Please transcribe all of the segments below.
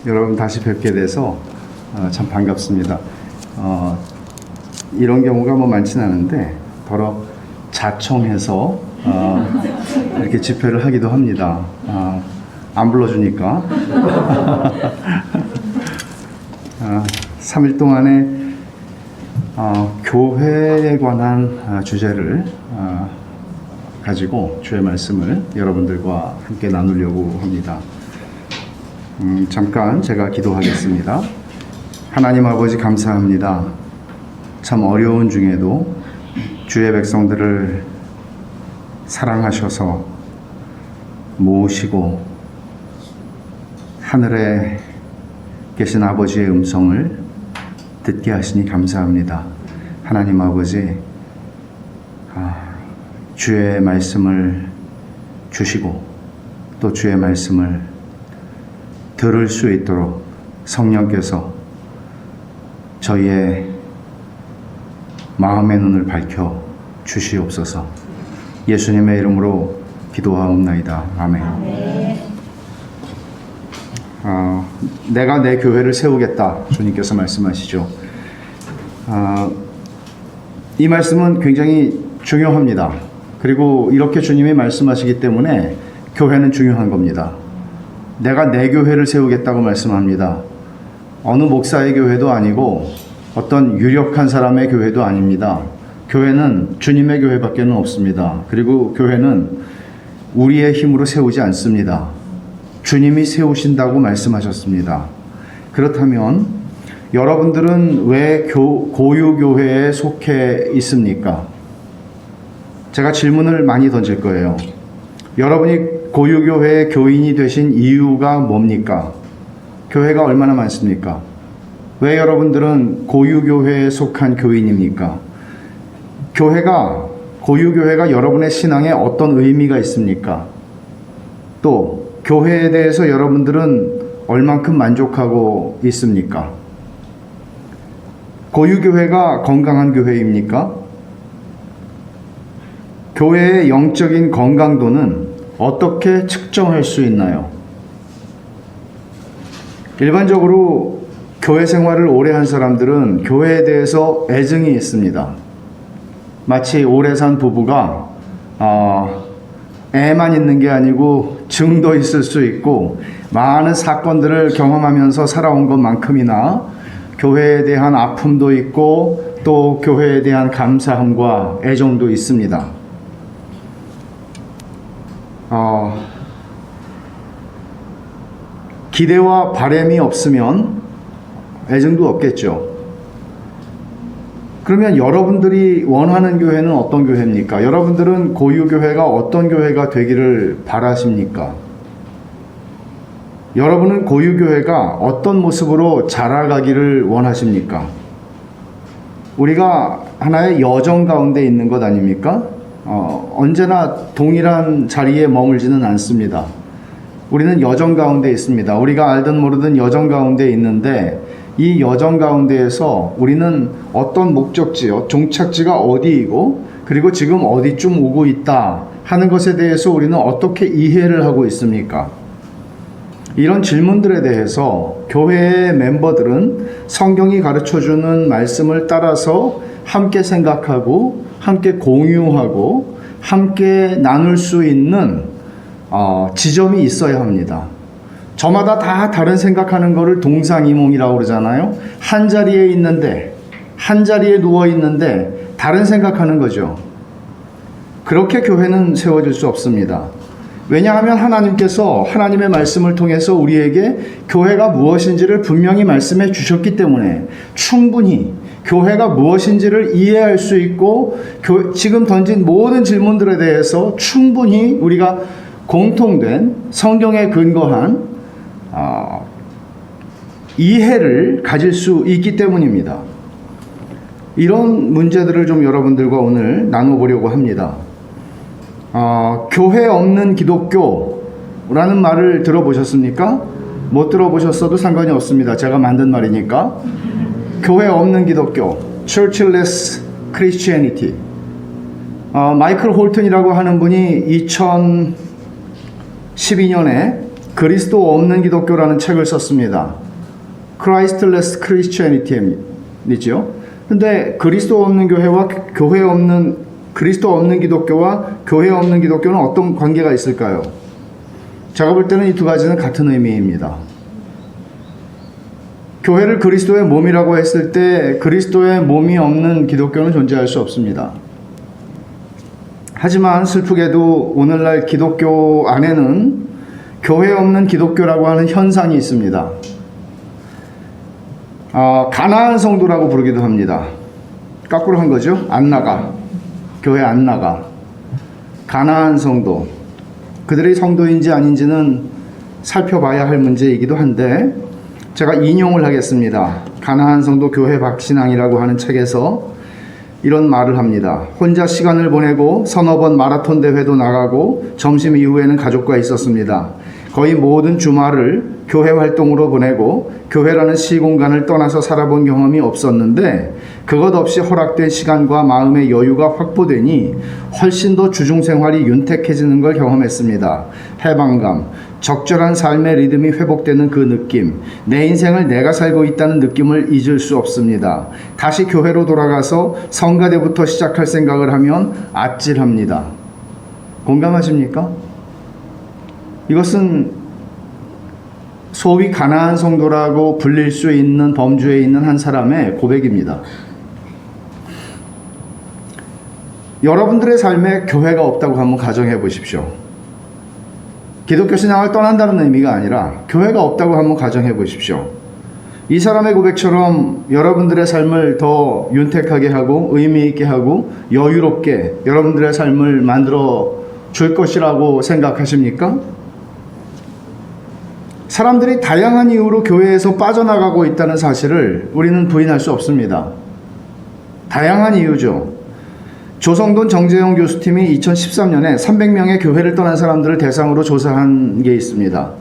여러분 다시 뵙게 돼서 참 반갑습니다. 이런 경우가 뭐 많지는 않은데 더러 자청해서 이렇게 집회를 하기도 합니다. 안 불러주니까 3일 동안에 교회에 관한 주제를 가지고 주의 말씀을 여러분들과 함께 나누려고 합니다. 잠깐 제가 기도하겠습니다. 하나님 아버지 감사합니다. 참 어려운 중에도 주의 백성들을 사랑하셔서 모으시고 하늘에 계신 아버지의 음성을 듣게 하시니 감사합니다. 하나님 아버지, 주의 말씀을 주시고 또 주의 말씀을 들을 수 있도록 성령께서 저희의 마음의 눈을 밝혀 주시옵소서. 예수님의 이름으로 기도하옵나이다. 아멘. 내가 내 교회를 세우겠다, 주님께서 말씀하시죠. 이 말씀은 굉장히 중요합니다. 그리고 이렇게 주님이 말씀하시기 때문에 교회는 중요한 겁니다. 내가 내 교회를 세우겠다고 말씀합니다. 어느 목사의 교회도 아니고 어떤 유력한 사람의 교회도 아닙니다. 교회는 주님의 교회밖에 없습니다. 그리고 교회는 우리의 힘으로 세우지 않습니다. 주님이 세우신다고 말씀하셨습니다. 그렇다면 여러분들은 왜 고유교회에 속해 있습니까? 제가 질문을 많이 던질 거예요. 여러분이 고유교회의 교인이 되신 이유가 뭡니까? 교회가 얼마나 많습니까? 왜 여러분들은 고유교회에 속한 교인입니까? 고유교회가 여러분의 신앙에 어떤 의미가 있습니까? 또 교회에 대해서 여러분들은 얼만큼 만족하고 있습니까? 고유교회가 건강한 교회입니까? 교회의 영적인 건강도는 어떻게 측정할 수 있나요? 일반적으로 교회 생활을 오래 한 사람들은 교회에 대해서 애증이 있습니다. 마치 오래 산 부부가 애만 있는 게 아니고 증도 있을 수 있고 많은 사건들을 경험하면서 살아온 것만큼이나 교회에 대한 아픔도 있고 또 교회에 대한 감사함과 애정도 있습니다. 기대와 바람이 없으면 애정도 없겠죠. 그러면 여러분들이 원하는 교회는 어떤 교회입니까? 여러분들은 고유교회가 어떤 교회가 되기를 바라십니까? 여러분은 고유교회가 어떤 모습으로 자라가기를 원하십니까? 우리가 하나의 여정 가운데 있는 것 아닙니까? 언제나 동일한 자리에 머물지는 않습니다. 우리는 여정 가운데 있습니다. 우리가 알든 모르든 여정 가운데 있는데 이 여정 가운데에서 우리는 어떤 목적지, 종착지가 어디이고 그리고 지금 어디쯤 오고 있다 하는 것에 대해서 우리는 어떻게 이해를 하고 있습니까? 이런 질문들에 대해서 교회의 멤버들은 성경이 가르쳐주는 말씀을 따라서 함께 생각하고 함께 공유하고 함께 나눌 수 있는 지점이 있어야 합니다. 저마다 다 다른 생각하는 거를 동상이몽이라고 그러잖아요. 한 자리에 있는데, 한 자리에 누워 있는데 다른 생각하는 거죠. 그렇게 교회는 세워질 수 없습니다. 왜냐하면 하나님께서 하나님의 말씀을 통해서 우리에게 교회가 무엇인지를 분명히 말씀해 주셨기 때문에 충분히 교회가 무엇인지를 이해할 수 있고 지금 던진 모든 질문들에 대해서 충분히 우리가 공통된 성경에 근거한 이해를 가질 수 있기 때문입니다. 이런 문제들을 좀 여러분들과 오늘 나눠보려고 합니다. 교회 없는 기독교라는 말을 들어보셨습니까? 못 들어보셨어도 상관이 없습니다. 제가 만든 말이니까. 교회 없는 기독교, Churchless Christianity. 마이클 홀튼이라고 하는 분이 2012년에 그리스도 없는 기독교라는 책을 썼습니다. Christless Christianity이죠. 근데 그리스도 없는 교회와 교회 없는 그리스도 없는 기독교와 교회 없는 기독교는 어떤 관계가 있을까요? 제가 볼 때는 이 두 가지는 같은 의미입니다. 교회를 그리스도의 몸이라고 했을 때 그리스도의 몸이 없는 기독교는 존재할 수 없습니다. 하지만 슬프게도 오늘날 기독교 안에는 교회 없는 기독교라고 하는 현상이 있습니다. 가나안 성도라고 부르기도 합니다. 거꾸로 한 거죠. 안 나가. 교회 안 나가. 가나안 성도. 그들이 성도인지 아닌지는 살펴봐야 할 문제이기도 한데 제가 인용을 하겠습니다. 가나안 성도 교회 박신앙이라고 하는 책에서 이런 말을 합니다. 혼자 시간을 보내고 서너 번 마라톤 대회도 나가고 점심 이후에는 가족과 있었습니다. 거의 모든 주말을 교회 활동으로 보내고 교회라는 시공간을 떠나서 살아본 경험이 없었는데 그것 없이 허락된 시간과 마음의 여유가 확보되니 훨씬 더 주중생활이 윤택해지는 걸 경험했습니다. 해방감, 적절한 삶의 리듬이 회복되는 그 느낌, 내 인생을 내가 살고 있다는 느낌을 잊을 수 없습니다. 다시 교회로 돌아가서 성가대부터 시작할 생각을 하면 아찔합니다. 공감하십니까? 이것은 소위 가나안 성도라고 불릴 수 있는 범주에 있는 한 사람의 고백입니다. 여러분들의 삶에 교회가 없다고 한번 가정해 보십시오. 기독교 신앙을 떠난다는 의미가 아니라 교회가 없다고 한번 가정해 보십시오. 이 사람의 고백처럼 여러분들의 삶을 더 윤택하게 하고 의미 있게 하고 여유롭게 여러분들의 삶을 만들어 줄 것이라고 생각하십니까? 사람들이 다양한 이유로 교회에서 빠져나가고 있다는 사실을 우리는 부인할 수 없습니다. 다양한 이유죠. 조성돈 정재영 교수팀이 2013년에 300명의 교회를 떠난 사람들을 대상으로 조사한 게 있습니다.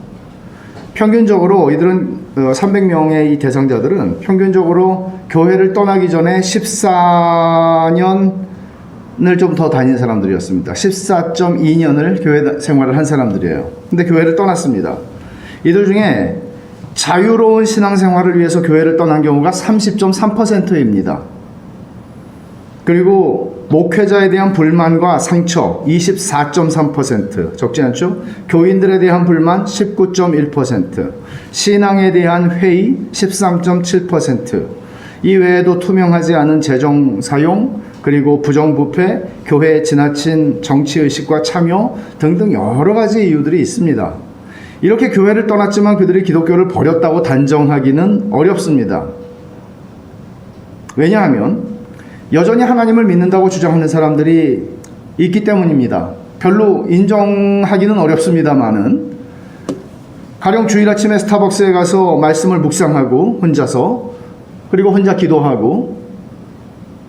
평균적으로 이들은 300명의 이 대상자들은 평균적으로 교회를 떠나기 전에 14년을 좀 더 다닌 사람들이었습니다. 14.2년을 교회 생활을 한 사람들이에요. 근데 교회를 떠났습니다. 이들 중에 자유로운 신앙생활을 위해서 교회를 떠난 경우가 30.3%입니다. 그리고 목회자에 대한 불만과 상처 24.3%, 적지 않죠? 교인들에 대한 불만 19.1%, 신앙에 대한 회의 13.7%, 이 외에도 투명하지 않은 재정 사용, 그리고 부정부패, 교회에 지나친 정치의식과 참여 등등 여러 가지 이유들이 있습니다. 이렇게 교회를 떠났지만 그들이 기독교를 버렸다고 단정하기는 어렵습니다. 왜냐하면 여전히 하나님을 믿는다고 주장하는 사람들이 있기 때문입니다. 별로 인정하기는 어렵습니다만은 가령 주일 아침에 스타벅스에 가서 말씀을 묵상하고 혼자서 그리고 혼자 기도하고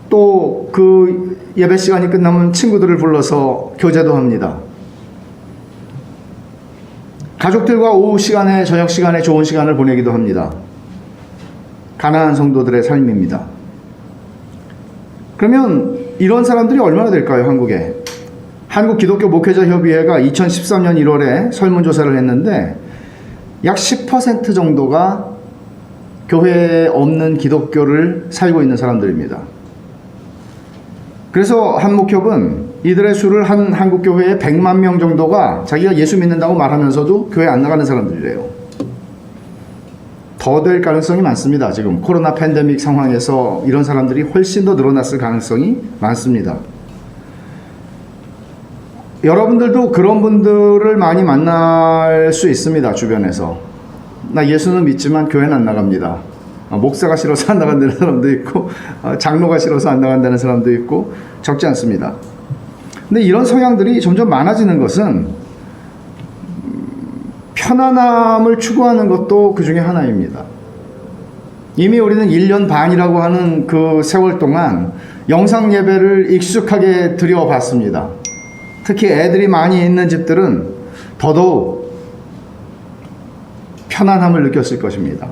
또 그 예배 시간이 끝나면 친구들을 불러서 교제도 합니다. 가족들과 오후 시간에 저녁 시간에 좋은 시간을 보내기도 합니다. 가나안 성도들의 삶입니다. 그러면 이런 사람들이 얼마나 될까요? 한국에. 한국 기독교 목회자 협의회가 2013년 1월에 설문조사를 했는데 약 10% 정도가 교회에 없는 기독교를 살고 있는 사람들입니다. 그래서 한 목협은 이들의 수를 한 한국교회에 100만 명 정도가 자기가 예수 믿는다고 말하면서도 교회 안 나가는 사람들이래요. 더 될 가능성이 많습니다. 지금 코로나 팬데믹 상황에서 이런 사람들이 훨씬 더 늘어났을 가능성이 많습니다. 여러분들도 그런 분들을 많이 만날 수 있습니다. 주변에서. 나 예수는 믿지만 교회는 안 나갑니다. 목사가 싫어서 안 나간다는 사람도 있고 장로가 싫어서 안 나간다는 사람도 있고 적지 않습니다. 근데 이런 성향들이 점점 많아지는 것은 편안함을 추구하는 것도 그 중에 하나입니다. 이미 우리는 1년 반이라고 하는 그 세월 동안 영상 예배를 익숙하게 드려봤습니다. 특히 애들이 많이 있는 집들은 더더욱 편안함을 느꼈을 것입니다.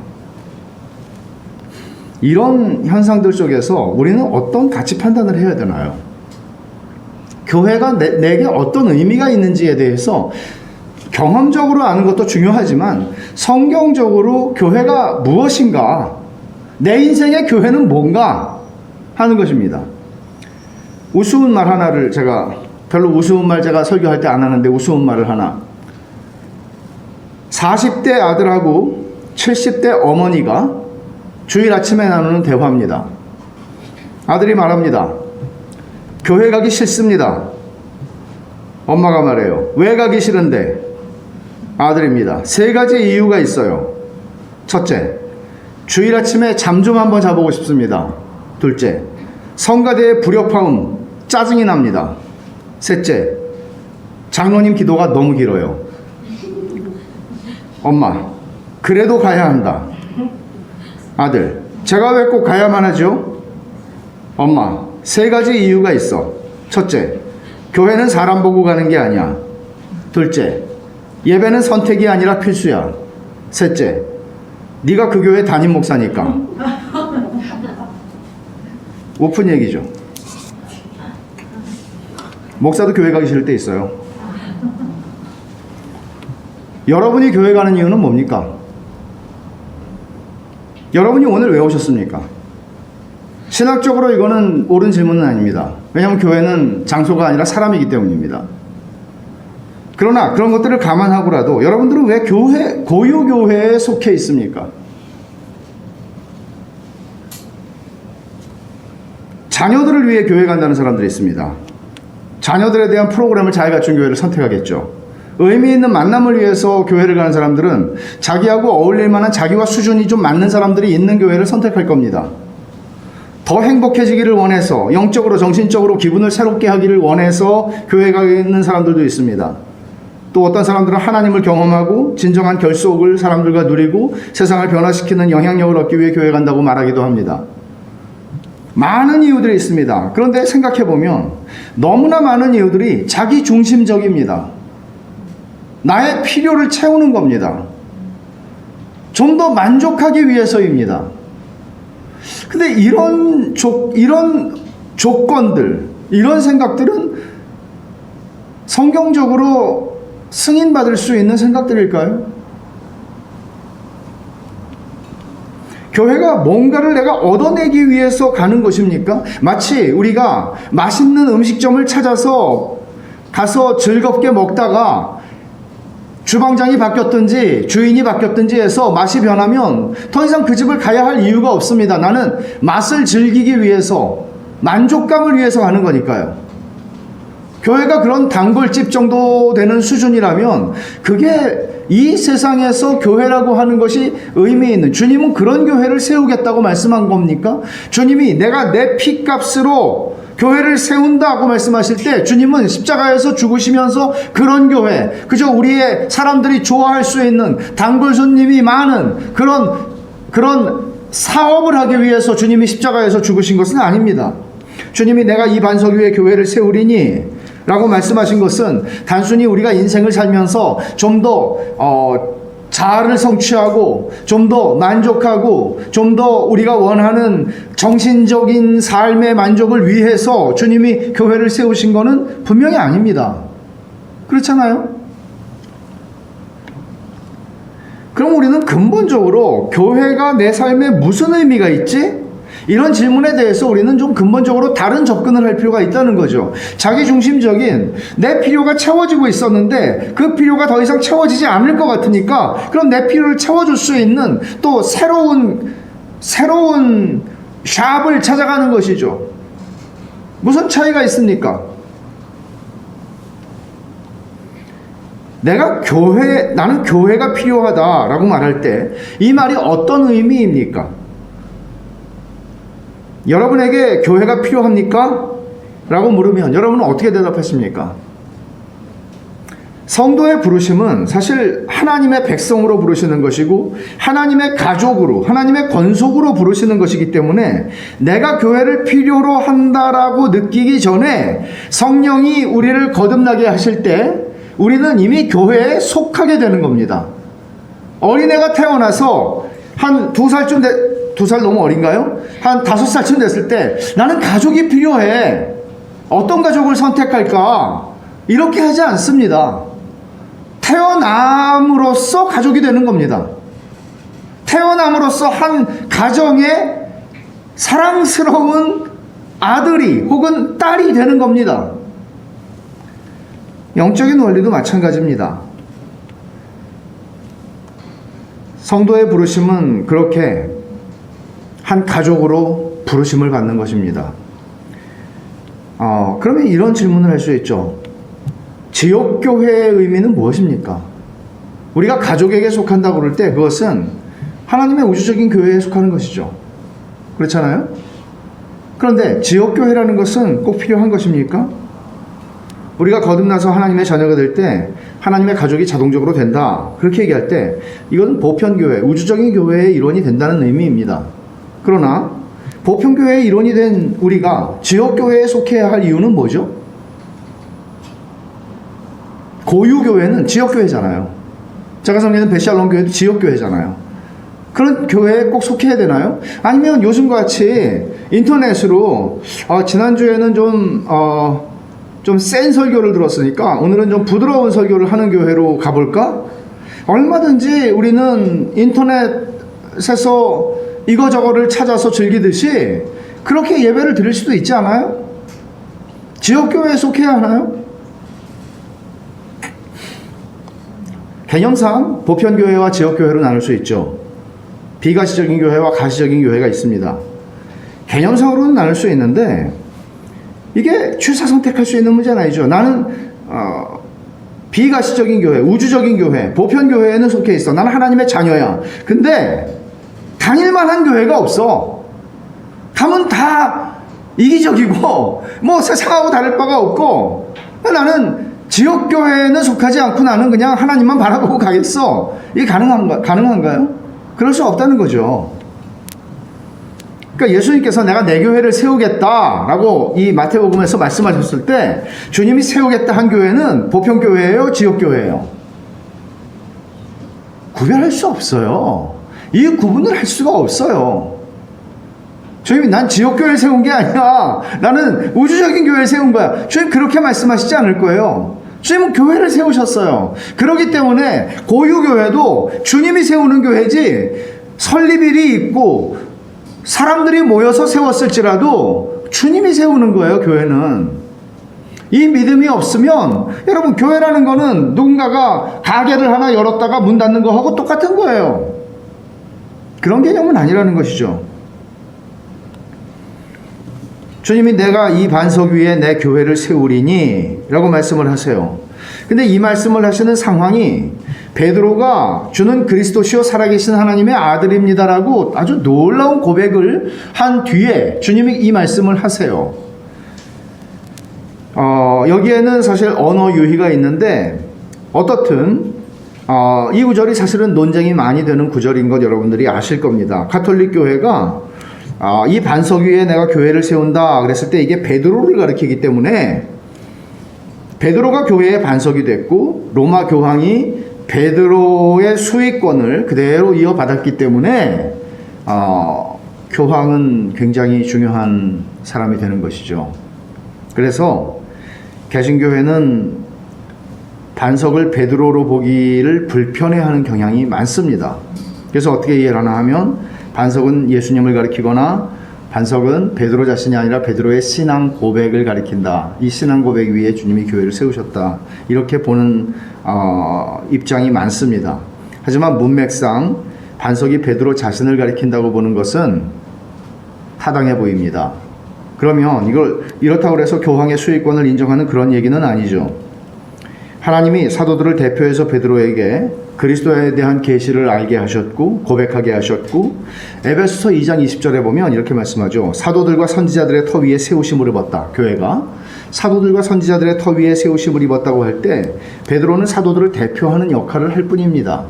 이런 현상들 속에서 우리는 어떤 가치 판단을 해야 되나요? 교회가 내게 어떤 의미가 있는지에 대해서 경험적으로 아는 것도 중요하지만 성경적으로 교회가 무엇인가, 내 인생의 교회는 뭔가 하는 것입니다. 우스운 말 하나를 별로 우스운 말 제가 설교할 때 안 하는데 우스운 말을 하나. 40대 아들하고 70대 어머니가 주일 아침에 나누는 대화입니다. 아들이 말합니다. 교회 가기 싫습니다. 엄마가 말해요. 왜 가기 싫은데? 아들입니다. 3가지 이유가 있어요. 첫째, 주일 아침에 잠 좀 한번 자보고 싶습니다. 둘째, 성가대의 불협화음, 짜증이 납니다. 셋째, 장로님 기도가 너무 길어요. 엄마, 그래도 가야 한다. 아들, 제가 왜 꼭 가야만 하죠? 엄마, 3가지 이유가 있어. 첫째, 교회는 사람 보고 가는 게 아니야. 둘째, 예배는 선택이 아니라 필수야. 셋째, 네가 그 교회 담임 목사니까. 오픈 얘기죠. 목사도 교회 가기 싫을 때 있어요. 여러분이 교회 가는 이유는 뭡니까? 여러분이 오늘 왜 오셨습니까? 신학적으로 이거는 옳은 질문은 아닙니다. 왜냐하면 교회는 장소가 아니라 사람이기 때문입니다. 그러나 그런 것들을 감안하고라도 여러분들은 왜 고유교회에 속해 있습니까? 자녀들을 위해 교회 간다는 사람들이 있습니다. 자녀들에 대한 프로그램을 잘 갖춘 교회를 선택하겠죠. 의미 있는 만남을 위해서 교회를 가는 사람들은 자기하고 어울릴 만한 자기와 수준이 좀 맞는 사람들이 있는 교회를 선택할 겁니다. 더 행복해지기를 원해서, 영적으로 정신적으로 기분을 새롭게 하기를 원해서 교회에 가는 사람들도 있습니다. 또 어떤 사람들은 하나님을 경험하고 진정한 결속을 사람들과 누리고 세상을 변화시키는 영향력을 얻기 위해 교회 간다고 말하기도 합니다. 많은 이유들이 있습니다. 그런데 생각해보면 너무나 많은 이유들이 자기 중심적입니다. 나의 필요를 채우는 겁니다. 좀 더 만족하기 위해서입니다. 근데 이런 조건들, 이런 생각들은 성경적으로 승인받을 수 있는 생각들일까요? 교회가 뭔가를 내가 얻어내기 위해서 가는 것입니까? 마치 우리가 맛있는 음식점을 찾아서 가서 즐겁게 먹다가 주방장이 바뀌었든지 주인이 바뀌었든지 해서 맛이 변하면 더 이상 그 집을 가야 할 이유가 없습니다. 나는 맛을 즐기기 위해서, 만족감을 위해서 가는 거니까요. 교회가 그런 단골집 정도 되는 수준이라면 그게 이 세상에서 교회라고 하는 것이 의미 있는, 주님은 그런 교회를 세우겠다고 말씀한 겁니까? 주님이 내가 내 피값으로 교회를 세운다고 말씀하실 때 주님은 십자가에서 죽으시면서 그런 교회, 그저 우리의 사람들이 좋아할 수 있는 단골 손님이 많은 그런 사업을 하기 위해서 주님이 십자가에서 죽으신 것은 아닙니다. 주님이 내가 이 반석 위에 교회를 세우리니 라고 말씀하신 것은 단순히 우리가 인생을 살면서 좀 더 자아를 성취하고 좀 더 만족하고 좀 더 우리가 원하는 정신적인 삶의 만족을 위해서 주님이 교회를 세우신 것은 분명히 아닙니다. 그렇잖아요? 그럼 우리는 근본적으로 교회가 내 삶에 무슨 의미가 있지? 이런 질문에 대해서 우리는 좀 근본적으로 다른 접근을 할 필요가 있다는 거죠. 자기중심적인 내 필요가 채워지고 있었는데 그 필요가 더 이상 채워지지 않을 것 같으니까 그럼 내 필요를 채워줄 수 있는 또 새로운 샵을 찾아가는 것이죠. 무슨 차이가 있습니까? 나는 교회가 필요하다라고 말할 때 이 말이 어떤 의미입니까? 여러분에게 교회가 필요합니까? 라고 물으면 여러분은 어떻게 대답하십니까? 성도의 부르심은 사실 하나님의 백성으로 부르시는 것이고 하나님의 가족으로, 하나님의 권속으로 부르시는 것이기 때문에 내가 교회를 필요로 한다라고 느끼기 전에 성령이 우리를 거듭나게 하실 때 우리는 이미 교회에 속하게 되는 겁니다. 어린애가 태어나서 한 2살 너무 어린가요? 한 5살쯤 됐을 때 나는 가족이 필요해. 어떤 가족을 선택할까? 이렇게 하지 않습니다. 태어남으로써 가족이 되는 겁니다. 태어남으로써 한 가정에 사랑스러운 아들이 혹은 딸이 되는 겁니다. 영적인 원리도 마찬가지입니다. 성도의 부르심은 그렇게 한 가족으로 부르심을 받는 것입니다. 그러면 이런 질문을 할 수 있죠. 지역교회의 의미는 무엇입니까? 우리가 가족에게 속한다고 그럴 때 그것은 하나님의 우주적인 교회에 속하는 것이죠. 그렇잖아요? 그런데 지역교회라는 것은 꼭 필요한 것입니까? 우리가 거듭나서 하나님의 자녀가 될 때 하나님의 가족이 자동적으로 된다. 그렇게 얘기할 때 이건 보편교회, 우주적인 교회의 일원이 된다는 의미입니다. 그러나 보편교회의 일원이 된 우리가 지역교회에 속해야 할 이유는 뭐죠? 고유교회는 지역교회잖아요. 제가 섬기는 베샬롬 교회도 지역교회잖아요. 그런 교회에 꼭 속해야 되나요? 아니면 요즘과 같이 인터넷으로 지난주에는 좀 센 설교를 들었으니까 오늘은 좀 부드러운 설교를 하는 교회로 가볼까? 얼마든지 우리는 인터넷에서 이거저거를 찾아서 즐기듯이 그렇게 예배를 드릴 수도 있지 않아요? 지역교회에 속해야 하나요? 개념상 보편교회와 지역교회로 나눌 수 있죠. 비가시적인 교회와 가시적인 교회가 있습니다. 개념상으로는 나눌 수 있는데 이게 취사 선택할 수 있는 문제는 아니죠. 나는 비가시적인 교회, 우주적인 교회, 보편교회에는 속해 있어. 나는 하나님의 자녀야. 근데 다닐만한 교회가 없어. 가면 다 이기적이고 뭐 세상하고 다를 바가 없고 나는 지역교회에는 속하지 않고 나는 그냥 하나님만 바라보고 가겠어. 이게 가능한가요? 그럴 수 없다는 거죠. 그러니까 예수님께서 내가 내 교회를 세우겠다라고 이 마태복음에서 말씀하셨을 때 주님이 세우겠다 한 교회는 보편교회예요, 지역교회예요? 구별할 수 없어요. 이 구분을 할 수가 없어요. 주님이 난 지역교회를 세운 게 아니라 나는 우주적인 교회를 세운 거야. 주님 그렇게 말씀하시지 않을 거예요. 주님은 교회를 세우셨어요. 그렇기 때문에 고유교회도 주님이 세우는 교회지 설립일이 있고 사람들이 모여서 세웠을지라도 주님이 세우는 거예요. 교회는. 이 믿음이 없으면 여러분 교회라는 거는 누군가가 가게를 하나 열었다가 문 닫는 거하고 똑같은 거예요. 그런 개념은 아니라는 것이죠. 주님이 내가 이 반석 위에 내 교회를 세우리니 라고 말씀을 하세요. 근데 이 말씀을 하시는 상황이 베드로가 주는 그리스도시요 살아계신 하나님의 아들입니다라고 아주 놀라운 고백을 한 뒤에 주님이 이 말씀을 하세요. 여기에는 사실 언어 유희가 있는데 어떻든 이 구절이 사실은 논쟁이 많이 되는 구절인 것 여러분들이 아실 겁니다. 가톨릭 교회가 이 반석 위에 내가 교회를 세운다 그랬을 때 이게 베드로를 가리키기 때문에 베드로가 교회의 반석이 됐고 로마 교황이 베드로의 수익권을 그대로 이어받았기 때문에 교황은 굉장히 중요한 사람이 되는 것이죠. 그래서 개신교회는 반석을 베드로로 보기를 불편해하는 경향이 많습니다. 그래서 어떻게 이해를 하나 하면 반석은 예수님을 가리키거나 반석은 베드로 자신이 아니라 베드로의 신앙 고백을 가리킨다. 이 신앙 고백 위에 주님이 교회를 세우셨다. 이렇게 보는 입장이 많습니다. 하지만 문맥상 반석이 베드로 자신을 가리킨다고 보는 것은 타당해 보입니다. 그러면 이걸 이렇다고 해서 교황의 수익권을 인정하는 그런 얘기는 아니죠. 하나님이 사도들을 대표해서 베드로에게 그리스도에 대한 계시를 알게 하셨고 고백하게 하셨고 에베소서 2장 20절에 보면 이렇게 말씀하죠. 사도들과 선지자들의 터 위에 세우심을 입었다. 교회가 사도들과 선지자들의 터 위에 세우심을 입었다고 할 때 베드로는 사도들을 대표하는 역할을 할 뿐입니다.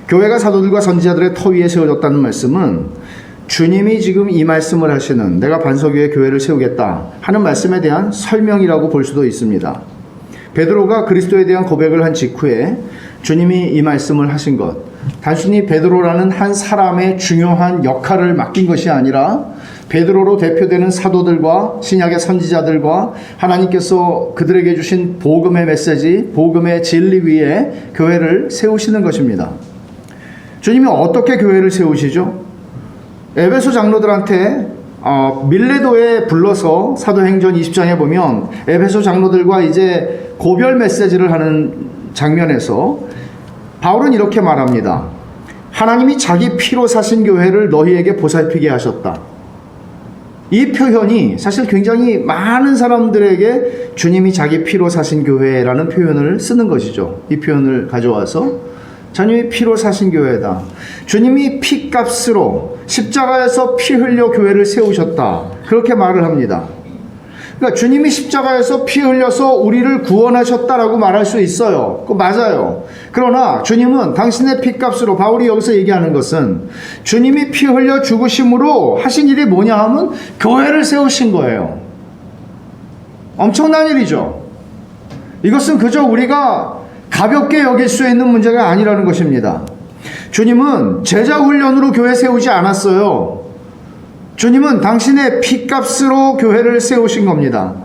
교회가 사도들과 선지자들의 터 위에 세워졌다는 말씀은 주님이 지금 이 말씀을 하시는 내가 반석 위에 교회를 세우겠다 하는 말씀에 대한 설명이라고 볼 수도 있습니다. 베드로가 그리스도에 대한 고백을 한 직후에 주님이 이 말씀을 하신 것, 단순히 베드로라는 한 사람의 중요한 역할을 맡긴 것이 아니라 베드로로 대표되는 사도들과 신약의 선지자들과 하나님께서 그들에게 주신 복음의 메시지, 복음의 진리 위에 교회를 세우시는 것입니다. 주님이 어떻게 교회를 세우시죠? 에베소 장로들한테 밀레도에 불러서 사도행전 20장에 보면 에베소 장로들과 이제 고별 메시지를 하는 장면에서 바울은 이렇게 말합니다. 하나님이 자기 피로 사신 교회를 너희에게 보살피게 하셨다. 이 표현이 사실 굉장히 많은 사람들에게 주님이 자기 피로 사신 교회라는 표현을 쓰는 것이죠. 이 표현을 가져와서 주님이 피로 사신 교회다. 주님이 피값으로 십자가에서 피 흘려 교회를 세우셨다. 그렇게 말을 합니다. 그러니까 주님이 십자가에서 피 흘려서 우리를 구원하셨다라고 말할 수 있어요. 그거 맞아요. 그러나 주님은 당신의 피값으로, 바울이 여기서 얘기하는 것은 주님이 피 흘려 죽으심으로 하신 일이 뭐냐 하면 교회를 세우신 거예요. 엄청난 일이죠. 이것은 그저 우리가 가볍게 여길 수 있는 문제가 아니라는 것입니다. 주님은 제자 훈련으로 교회 세우지 않았어요. 주님은 당신의 피값으로 교회를 세우신 겁니다.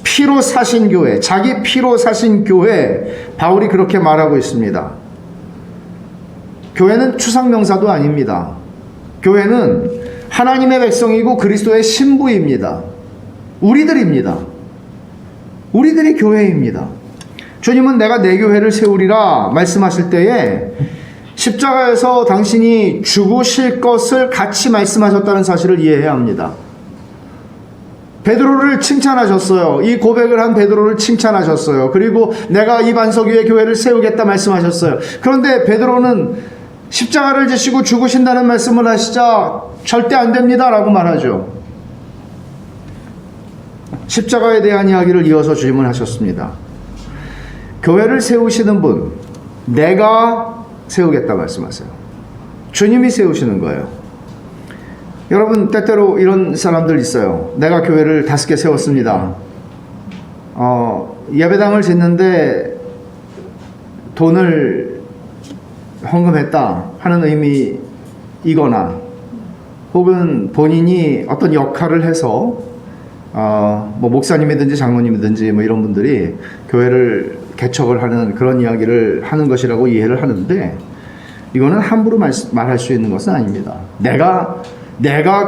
피로 사신 교회, 자기 피로 사신 교회, 바울이 그렇게 말하고 있습니다. 교회는 추상명사도 아닙니다. 교회는 하나님의 백성이고 그리스도의 신부입니다. 우리들입니다. 우리들이 교회입니다. 주님은 내가 내 교회를 세우리라 말씀하실 때에 십자가에서 당신이 죽으실 것을 같이 말씀하셨다는 사실을 이해해야 합니다. 베드로를 칭찬하셨어요. 이 고백을 한 베드로를 칭찬하셨어요. 그리고 내가 이 반석 위에 교회를 세우겠다 말씀하셨어요. 그런데 베드로는 십자가를 지시고 죽으신다는 말씀을 하시자 절대 안 됩니다 라고 말하죠. 십자가에 대한 이야기를 이어서 주님은 하셨습니다. 교회를 세우시는 분, 내가 세우겠다 말씀하세요. 주님이 세우시는 거예요. 여러분, 때때로 이런 사람들 있어요. 내가 교회를 5개 세웠습니다. 예배당을 짓는데 돈을 헌금했다 하는 의미이거나 혹은 본인이 어떤 역할을 해서 뭐 목사님이든지 장로님이든지 뭐 이런 분들이 교회를 개척을 하는 그런 이야기를 하는 것이라고 이해를 하는데, 이거는 함부로 말할 수 있는 것은 아닙니다. 내가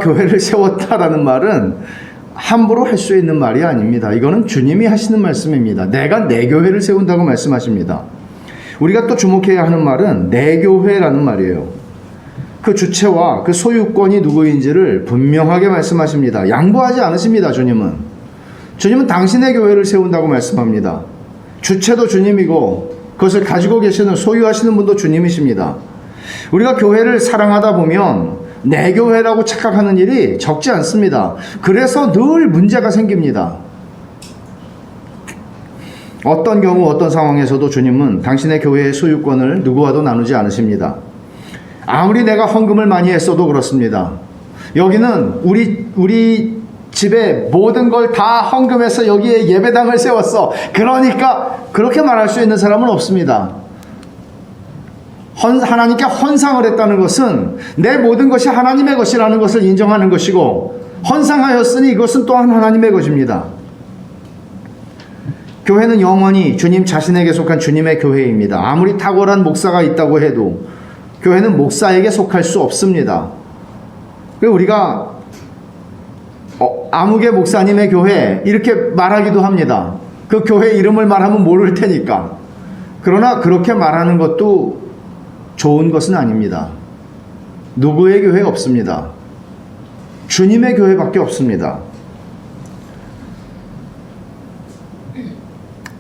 교회를 세웠다라는 말은 함부로 할 수 있는 말이 아닙니다. 이거는 주님이 하시는 말씀입니다. 내가 내 교회를 세운다고 말씀하십니다. 우리가 또 주목해야 하는 말은 내 교회라는 말이에요. 그 주체와 그 소유권이 누구인지를 분명하게 말씀하십니다. 양보하지 않으십니다. 주님은 당신의 교회를 세운다고 말씀합니다. 주체도 주님이고 그것을 가지고 계시는, 소유하시는 분도 주님이십니다. 우리가 교회를 사랑하다 보면 내 교회라고 착각하는 일이 적지 않습니다. 그래서 늘 문제가 생깁니다. 어떤 경우 어떤 상황에서도 주님은 당신의 교회의 소유권을 누구와도 나누지 않으십니다. 아무리 내가 헌금을 많이 했어도 그렇습니다. 여기는 우리 집에 모든 걸 다 헌금해서 여기에 예배당을 세웠어. 그러니까 그렇게 말할 수 있는 사람은 없습니다. 하나님께 헌상을 했다는 것은 내 모든 것이 하나님의 것이라는 것을 인정하는 것이고, 헌상하였으니 이것은 또한 하나님의 것입니다. 교회는 영원히 주님 자신에게 속한 주님의 교회입니다. 아무리 탁월한 목사가 있다고 해도 교회는 목사에게 속할 수 없습니다. 그래서 우리가 아무개 목사님의 교회 이렇게 말하기도 합니다. 그 교회 이름을 말하면 모를 테니까. 그러나 그렇게 말하는 것도 좋은 것은 아닙니다. 누구의 교회 없습니다. 주님의 교회밖에 없습니다.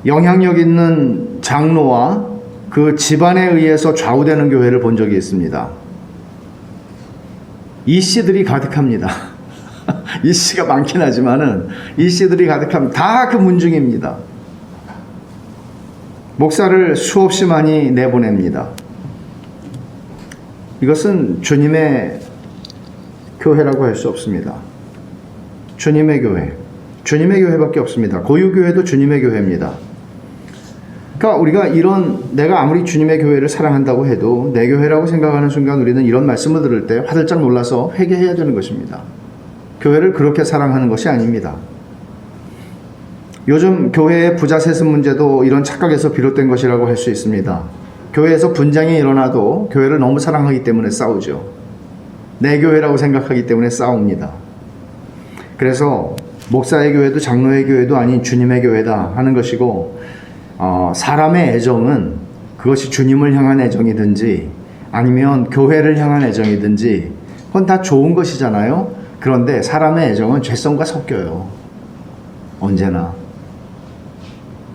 영향력 있는 장로와 그 집안에 의해서 좌우되는 교회를 본 적이 있습니다. 이 씨들이 가득합니다. 이 씨가 많긴 하지만은 이 씨들이 가득합니다. 다 그 문중입니다. 목사를 수없이 많이 내보냅니다. 이것은 주님의 교회라고 할 수 없습니다. 주님의 교회밖에 없습니다. 고유교회도 주님의 교회입니다. 그러니까 우리가 내가 아무리 주님의 교회를 사랑한다고 해도 내 교회라고 생각하는 순간 우리는 이런 말씀을 들을 때 화들짝 놀라서 회개해야 되는 것입니다. 교회를 그렇게 사랑하는 것이 아닙니다. 요즘 교회의 부자 세습 문제도 이런 착각에서 비롯된 것이라고 할 수 있습니다. 교회에서 분쟁이 일어나도 교회를 너무 사랑하기 때문에 싸우죠. 내 교회라고 생각하기 때문에 싸웁니다. 그래서 목사의 교회도 장로의 교회도 아닌 주님의 교회다 하는 것이고, 사람의 애정은 그것이 주님을 향한 애정이든지 아니면 교회를 향한 애정이든지 그건 다 좋은 것이잖아요. 그런데 사람의 애정은 죄성과 섞여요. 언제나.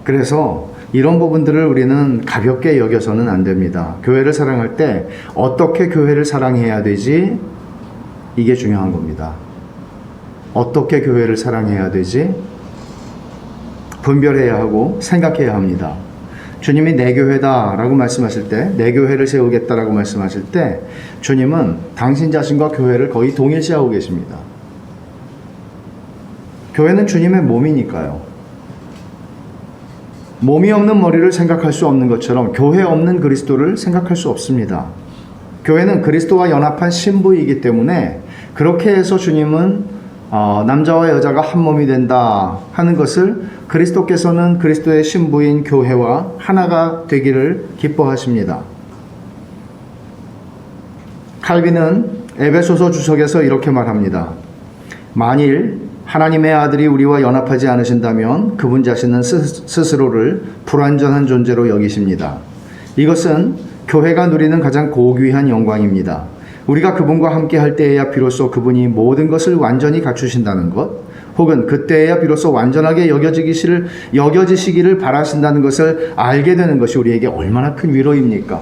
그래서 이런 부분들을 우리는 가볍게 여겨서는 안 됩니다. 교회를 사랑할 때 어떻게 교회를 사랑해야 되지? 이게 중요한 겁니다. 어떻게 교회를 사랑해야 되지? 분별해야 하고 생각해야 합니다. 주님이 내 교회다 라고 말씀하실 때, 내 교회를 세우겠다라고 말씀하실 때 주님은 당신 자신과 교회를 거의 동일시하고 계십니다. 교회는 주님의 몸이니까요. 몸이 없는 머리를 생각할 수 없는 것처럼 교회 없는 그리스도를 생각할 수 없습니다. 교회는 그리스도와 연합한 신부이기 때문에 그렇게 해서 주님은 남자와 여자가 한 몸이 된다 하는 것을 그리스도께서는 그리스도의 신부인 교회와 하나가 되기를 기뻐하십니다. 칼빈은 에베소서 주석에서 이렇게 말합니다. 만일 하나님의 아들이 우리와 연합하지 않으신다면 그분 자신은 스스로를 불완전한 존재로 여기십니다. 이것은 교회가 누리는 가장 고귀한 영광입니다. 우리가 그분과 함께 할 때에야 비로소 그분이 모든 것을 완전히 갖추신다는 것, 혹은 그때에야 비로소 완전하게 여겨지시기를 바라신다는 것을 알게 되는 것이 우리에게 얼마나 큰 위로입니까?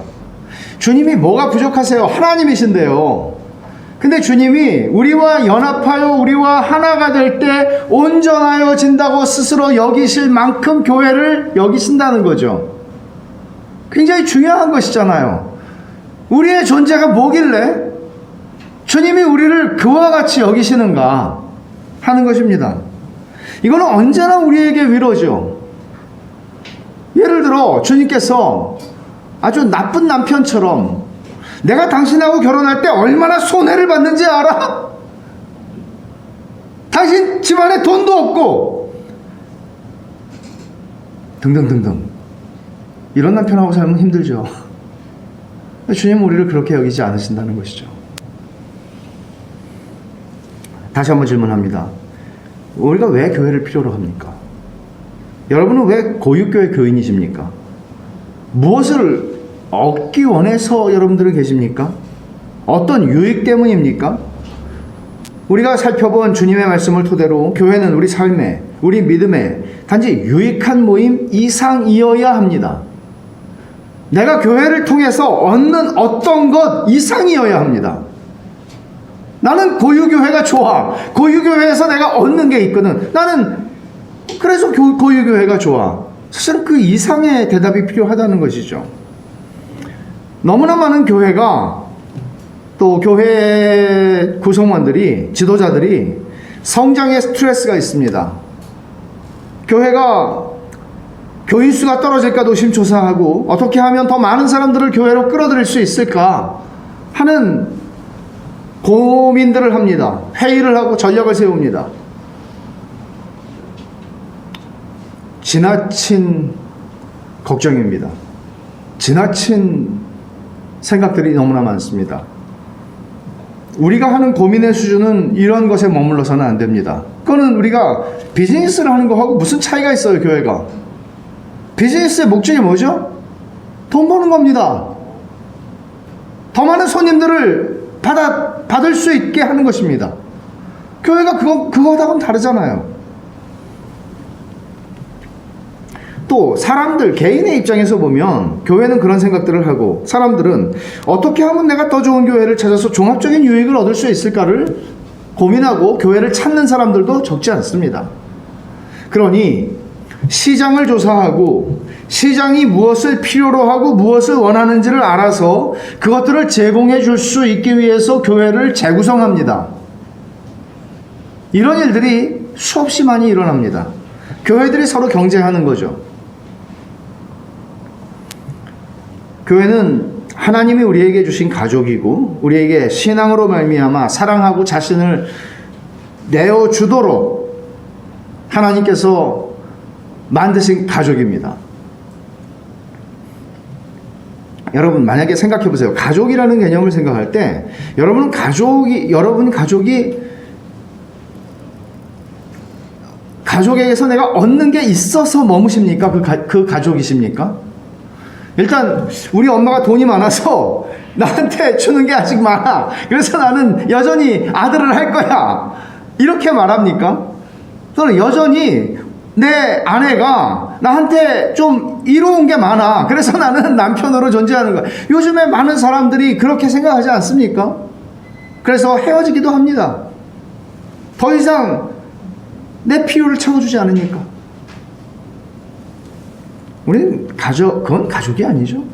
주님이 뭐가 부족하세요? 하나님이신데요. 근데 주님이 우리와 연합하여 우리와 하나가 될 때 온전하여진다고 스스로 여기실 만큼 교회를 여기신다는 거죠. 굉장히 중요한 것이잖아요. 우리의 존재가 뭐길래 주님이 우리를 그와 같이 여기시는가 하는 것입니다. 이거는 언제나 우리에게 위로죠. 예를 들어 주님께서 아주 나쁜 남편처럼 내가 당신하고 결혼할 때 얼마나 손해를 받는지 알아? 당신 집안에 돈도 없고 등등등등. 이런 남편하고 살면 힘들죠. 주님은 우리를 그렇게 여기지 않으신다는 것이죠. 다시 한번 질문합니다. 우리가 왜 교회를 필요로 합니까? 여러분은 왜 고육교회 교인이십니까? 무엇을 얻기 원해서 여러분들은 계십니까? 어떤 유익 때문입니까? 우리가 살펴본 주님의 말씀을 토대로 교회는 우리 삶에, 우리 믿음에 단지 유익한 모임 이상이어야 합니다. 내가 교회를 통해서 얻는 어떤 것 이상이어야 합니다. 나는 고유교회가 좋아. 고유교회에서 내가 얻는 게 있거든. 나는 그래서 고유교회가 좋아. 사실은 그 이상의 대답이 필요하다는 것이죠. 너무나 많은 교회가, 또 교회 구성원들이, 지도자들이 성장에 스트레스가 있습니다. 교회가 교인 수가 떨어질까 노심초사하고 어떻게 하면 더 많은 사람들을 교회로 끌어들일 수 있을까 하는 고민들을 합니다. 회의를 하고 전략을 세웁니다. 지나친 걱정입니다. 지나친 생각들이 너무나 많습니다. 우리가 하는 고민의 수준은 이런 것에 머물러서는 안 됩니다. 그거는 우리가 비즈니스를 하는 거하고 무슨 차이가 있어요, 교회가. 비즈니스의 목적이 뭐죠? 돈 버는 겁니다. 더 많은 손님들을 받을 수 있게 하는 것입니다. 교회가 그거하고는 다르잖아요. 또 사람들, 개인의 입장에서 보면 교회는 그런 생각들을 하고, 사람들은 어떻게 하면 내가 더 좋은 교회를 찾아서 종합적인 유익을 얻을 수 있을까를 고민하고 교회를 찾는 사람들도 적지 않습니다. 그러니 시장을 조사하고 시장이 무엇을 필요로 하고 무엇을 원하는지를 알아서 그것들을 제공해 줄 수 있기 위해서 교회를 재구성합니다. 이런 일들이 수없이 많이 일어납니다. 교회들이 서로 경쟁하는 거죠. 교회는 하나님이 우리에게 주신 가족이고, 우리에게 신앙으로 말미암아 사랑하고 자신을 내어주도록 하나님께서 만드신 가족입니다. 여러분, 만약에 생각해 보세요. 가족이라는 개념을 생각할 때 여러분 가족에게서 내가 얻는 게 있어서 머무십니까? 그 가족이십니까? 일단 우리 엄마가 돈이 많아서 나한테 주는 게 아직 많아. 그래서 나는 여전히 아들을 할 거야. 이렇게 말합니까? 또는 여전히 내 아내가 나한테 좀 이로운 게 많아. 그래서 나는 남편으로 존재하는 거야. 요즘에 많은 사람들이 그렇게 생각하지 않습니까? 그래서 헤어지기도 합니다. 더 이상 내 필요를 채워주지 않으니까. 우리는 그건 가족이 아니죠.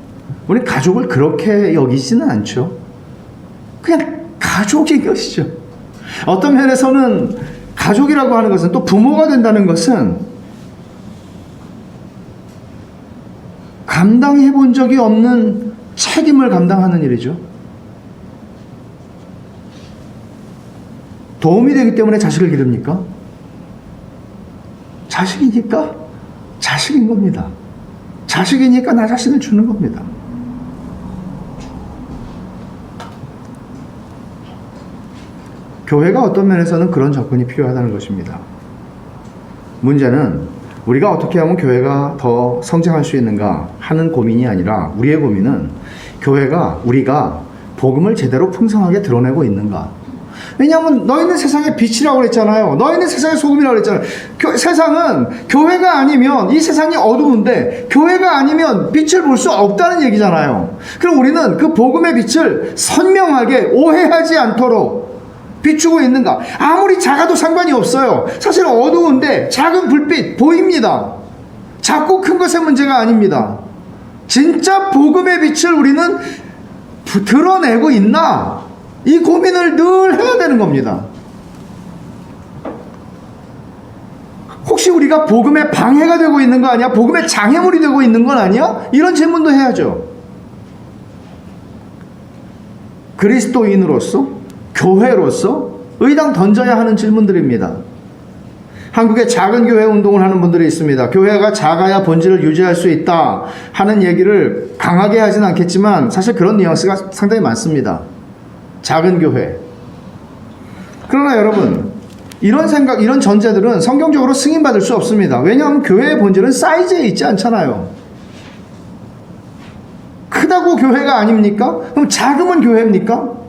우리는 가족을 그렇게 여기지는 않죠. 그냥 가족인 것이죠. 어떤 면에서는 가족이라고 하는 것은, 또 부모가 된다는 것은 감당해 본 적이 없는 책임을 감당하는 일이죠. 도움이 되기 때문에 자식을 기릅니까? 자식이니까 자식인 겁니다. 자식이니까 나 자신을 주는 겁니다. 교회가 어떤 면에서는 그런 접근이 필요하다는 것입니다. 문제는 우리가 어떻게 하면 교회가 더 성장할 수 있는가 하는 고민이 아니라, 우리의 고민은 우리가 복음을 제대로 풍성하게 드러내고 있는가. 왜냐하면 너희는 세상의 빛이라고 그랬잖아요. 너희는 세상의 소금이라고 그랬잖아요. 세상은 교회가 아니면, 이 세상이 어두운데 교회가 아니면 빛을 볼 수 없다는 얘기잖아요. 그럼 우리는 그 복음의 빛을 선명하게 오해하지 않도록 비추고 있는가? 아무리 작아도 상관이 없어요. 사실 어두운데 작은 불빛 보입니다. 작고 큰 것의 문제가 아닙니다. 진짜 복음의 빛을 우리는 드러내고 있나? 이 고민을 늘 해야 되는 겁니다. 혹시 우리가 복음에 방해가 되고 있는 거 아니야? 복음에 장애물이 되고 있는 건 아니야? 이런 질문도 해야죠. 그리스도인으로서, 교회로서 의당 던져야 하는 질문들입니다. 한국에 작은 교회 운동을 하는 분들이 있습니다. 교회가 작아야 본질을 유지할 수 있다 하는 얘기를 강하게 하진 않겠지만 사실 그런 뉘앙스가 상당히 많습니다. 작은 교회. 그러나 여러분, 이런 전제들은 성경적으로 승인받을 수 없습니다. 왜냐하면 교회의 본질은 사이즈에 있지 않잖아요. 크다고 교회가 아닙니까? 그럼 작으면 교회입니까?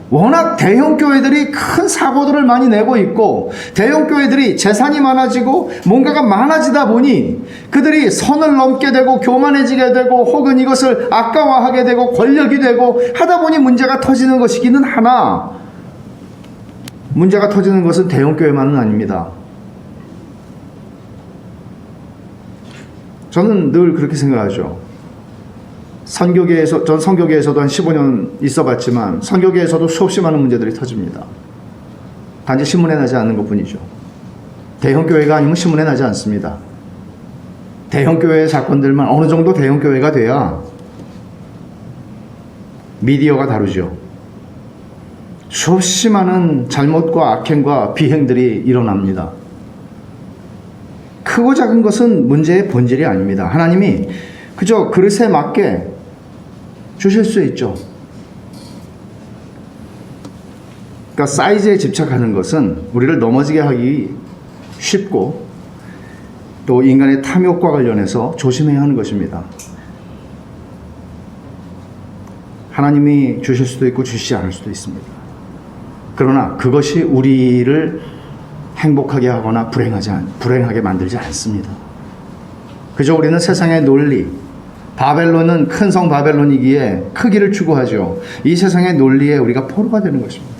워낙 대형 교회들이 큰 사고들을 많이 내고 있고, 대형 교회들이 재산이 많아지고 뭔가가 많아지다 보니 그들이 선을 넘게 되고 교만해지게 되고 혹은 이것을 악가화하게 되고 권력이 되고 하다 보니 문제가 터지는 것이기는 하나, 문제가 터지는 것은 대형 교회만은 아닙니다. 저는 늘 그렇게 생각하죠. 전 선교계에서도 한 15년 있어 봤지만 선교계에서도 수없이 많은 문제들이 터집니다. 단지 신문에 나지 않는 것 뿐이죠. 대형 교회가 아니면 신문에 나지 않습니다. 대형 교회의 사건들만 어느 정도 대형 교회가 돼야 미디어가 다루죠. 수없이 많은 잘못과 악행과 비행들이 일어납니다. 크고 작은 것은 문제의 본질이 아닙니다. 하나님이 그저 그릇에 맞게 주실 수 있죠. 그러니까 사이즈에 집착하는 것은 우리를 넘어지게 하기 쉽고 또 인간의 탐욕과 관련해서 조심해야 하는 것입니다. 하나님이 주실 수도 있고 주시지 않을 수도 있습니다. 그러나 그것이 우리를 행복하게 하거나 불행하게 만들지 않습니다. 그저 우리는 세상의 논리, 바벨론은 큰 성 바벨론이기에 크기를 추구하죠. 이 세상의 논리에 우리가 포로가 되는 것입니다.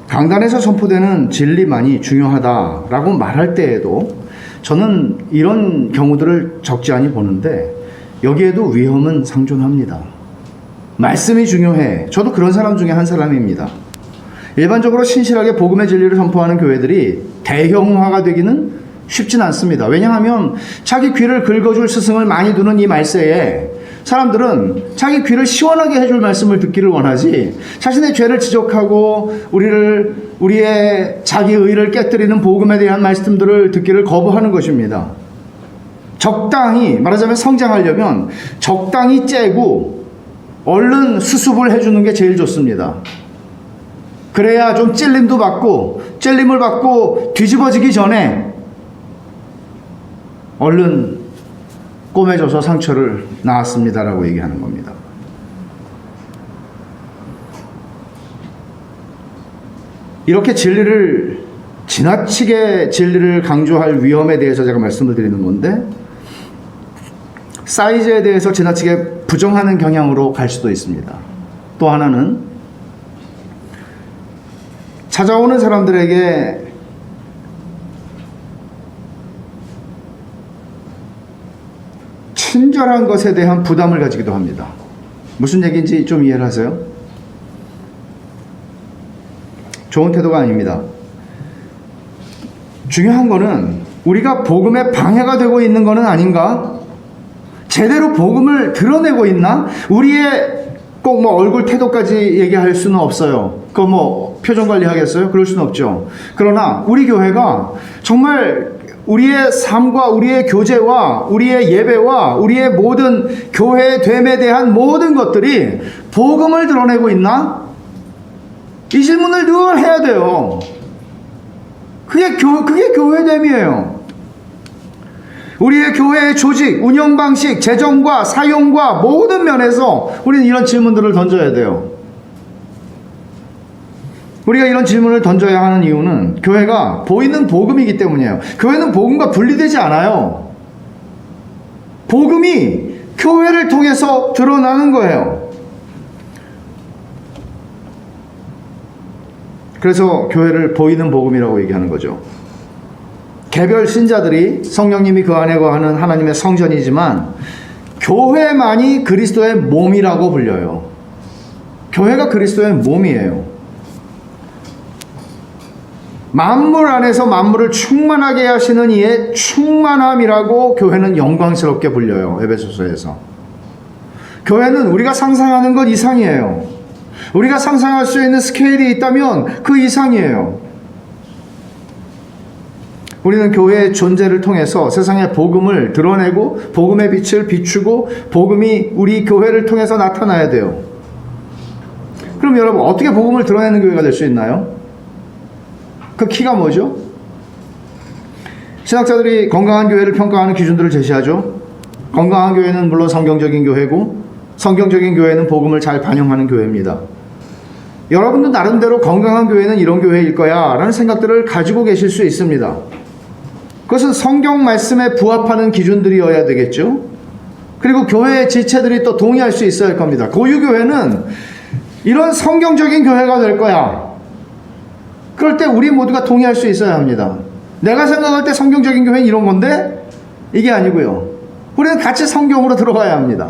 강단에서 선포되는 진리만이 중요하다라고 말할 때에도 저는 이런 경우들을 적지 않이 보는데 여기에도 위험은 상존합니다. 말씀이 중요해. 저도 그런 사람 중에 한 사람입니다. 일반적으로 신실하게 복음의 진리를 선포하는 교회들이 대형화가 되기는 쉽진 않습니다. 왜냐하면 자기 귀를 긁어줄 스승을 많이 두는 이 말세에 사람들은 자기 귀를 시원하게 해줄 말씀을 듣기를 원하지, 자신의 죄를 지적하고 우리의 자기 의를 깨뜨리는 복음에 대한 말씀들을 듣기를 거부하는 것입니다. 적당히, 말하자면 성장하려면 적당히 째고 얼른 수습을 해주는 게 제일 좋습니다. 그래야 좀 찔림도 받고, 찔림을 받고 뒤집어지기 전에 얼른 꼬매져서 상처를 낳았습니다라고 얘기하는 겁니다. 이렇게 지나치게 진리를 강조할 위험에 대해서 제가 말씀을 드리는 건데, 사이즈에 대해서 지나치게 부정하는 경향으로 갈 수도 있습니다. 또 하나는 찾아오는 사람들에게 친절한 것에 대한 부담을 가지기도 합니다. 무슨 얘기인지 좀 이해를 하세요? 좋은 태도가 아닙니다. 중요한 거는 우리가 복음에 방해가 되고 있는 거는 아닌가? 제대로 복음을 드러내고 있나? 우리의 꼭 뭐 얼굴 태도까지 얘기할 수는 없어요. 그거 뭐 표정 관리하겠어요? 그럴 수는 없죠. 그러나 우리 교회가 정말 우리의 삶과 우리의 교제와 우리의 예배와 우리의 모든 교회됨에 대한 모든 것들이 복음을 드러내고 있나? 이 질문을 늘 해야 돼요. 그게 교회됨이에요. 우리의 교회의 조직, 운영 방식, 재정과 사용과 모든 면에서 우리는 이런 질문들을 던져야 돼요. 우리가 이런 질문을 던져야 하는 이유는 교회가 보이는 복음이기 때문이에요. 교회는 복음과 분리되지 않아요. 복음이 교회를 통해서 드러나는 거예요. 그래서 교회를 보이는 복음이라고 얘기하는 거죠. 개별 신자들이 성령님이 그 안에 거하는 하나님의 성전이지만 교회만이 그리스도의 몸이라고 불려요. 교회가 그리스도의 몸이에요. 만물 안에서 만물을 충만하게 하시는 이의 충만함이라고 교회는 영광스럽게 불려요. 에베소서에서. 교회는 우리가 상상하는 것 이상이에요. 우리가 상상할 수 있는 스케일이 있다면 그 이상이에요. 우리는 교회의 존재를 통해서 세상의 복음을 드러내고 복음의 빛을 비추고 복음이 우리 교회를 통해서 나타나야 돼요. 그럼 여러분, 어떻게 복음을 드러내는 교회가 될 수 있나요? 그 키가 뭐죠? 신학자들이 건강한 교회를 평가하는 기준들을 제시하죠. 건강한 교회는 물론 성경적인 교회고, 성경적인 교회는 복음을 잘 반영하는 교회입니다. 여러분도 나름대로 건강한 교회는 이런 교회일 거야 라는 생각들을 가지고 계실 수 있습니다. 그것은 성경 말씀에 부합하는 기준들이어야 되겠죠. 그리고 교회의 지체들이 또 동의할 수 있어야 할 겁니다. 고유교회는 이런 성경적인 교회가 될 거야. 그럴 때 우리 모두가 동의할 수 있어야 합니다. 내가 생각할 때 성경적인 교회는 이런 건데 이게 아니고요. 우리는 같이 성경으로 들어가야 합니다.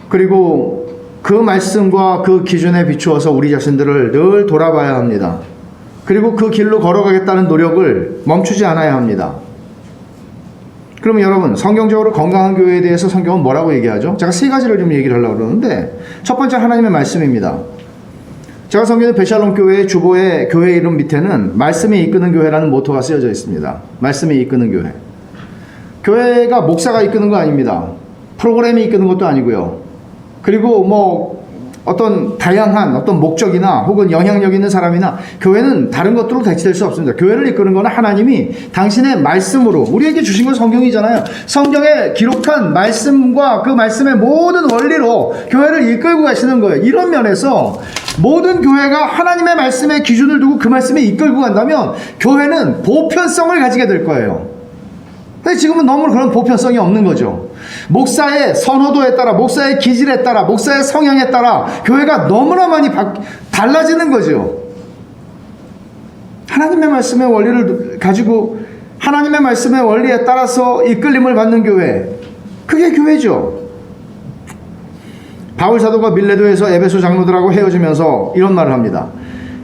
그리고 그 말씀과 그 기준에 비추어서 우리 자신들을 늘 돌아봐야 합니다. 그리고 그 길로 걸어가겠다는 노력을 멈추지 않아야 합니다. 그러면 여러분, 성경적으로 건강한 교회에 대해서 성경은 뭐라고 얘기하죠? 제가 세 가지를 좀 얘기를 하려고 그러는데, 첫 번째 하나님의 말씀입니다. 제가 섬기는 베샬롬 교회의 주보의 교회 이름 밑에는 말씀이 이끄는 교회라는 모토가 쓰여져 있습니다. 말씀이 이끄는 교회. 교회가 목사가 이끄는 거 아닙니다. 프로그램이 이끄는 것도 아니고요. 그리고 뭐 어떤 다양한 어떤 목적이나 혹은 영향력 있는 사람이나, 교회는 다른 것들로 대체될 수 없습니다. 교회를 이끄는 것은 하나님이 당신의 말씀으로 우리에게 주신 건 성경이잖아요. 성경에 기록한 말씀과 그 말씀의 모든 원리로 교회를 이끌고 가시는 거예요. 이런 면에서 모든 교회가 하나님의 말씀의 기준을 두고 그 말씀에 이끌고 간다면 교회는 보편성을 가지게 될 거예요. 근데 지금은 너무 그런 보편성이 없는 거죠. 목사의 선호도에 따라, 목사의 기질에 따라, 목사의 성향에 따라 교회가 너무나 많이 달라지는 거죠. 하나님의 말씀의 원리를 가지고 하나님의 말씀의 원리에 따라서 이끌림을 받는 교회, 그게 교회죠. 바울 사도가 밀레도에서 에베소 장로들하고 헤어지면서 이런 말을 합니다.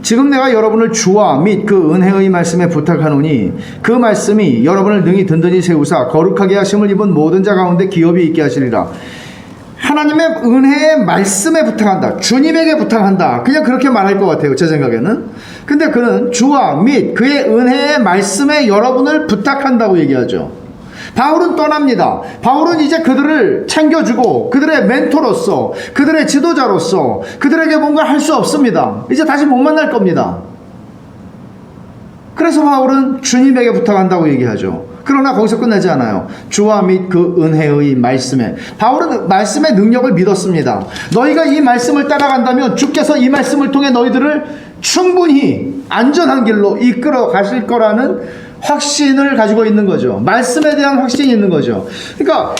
지금 내가 여러분을 주와 및 그 은혜의 말씀에 부탁하노니 그 말씀이 여러분을 능히 든든히 세우사 거룩하게 하심을 입은 모든 자 가운데 기업이 있게 하시리라. 하나님의 은혜의 말씀에 부탁한다. 주님에게 부탁한다. 그냥 그렇게 말할 것 같아요. 제 생각에는. 근데 그는 주와 및 그의 은혜의 말씀에 여러분을 부탁한다고 얘기하죠. 바울은 떠납니다. 바울은 이제 그들을 챙겨주고 그들의 멘토로서 그들의 지도자로서 그들에게 뭔가 할 수 없습니다. 이제 다시 못 만날 겁니다. 그래서 바울은 주님에게 부탁한다고 얘기하죠. 그러나 거기서 끝나지 않아요. 주와 및 그 은혜의 말씀에. 바울은 말씀의 능력을 믿었습니다. 너희가 이 말씀을 따라간다면 주께서 이 말씀을 통해 너희들을 충분히 안전한 길로 이끌어 가실 거라는 확신을 가지고 있는 거죠. 말씀에 대한 확신이 있는 거죠. 그러니까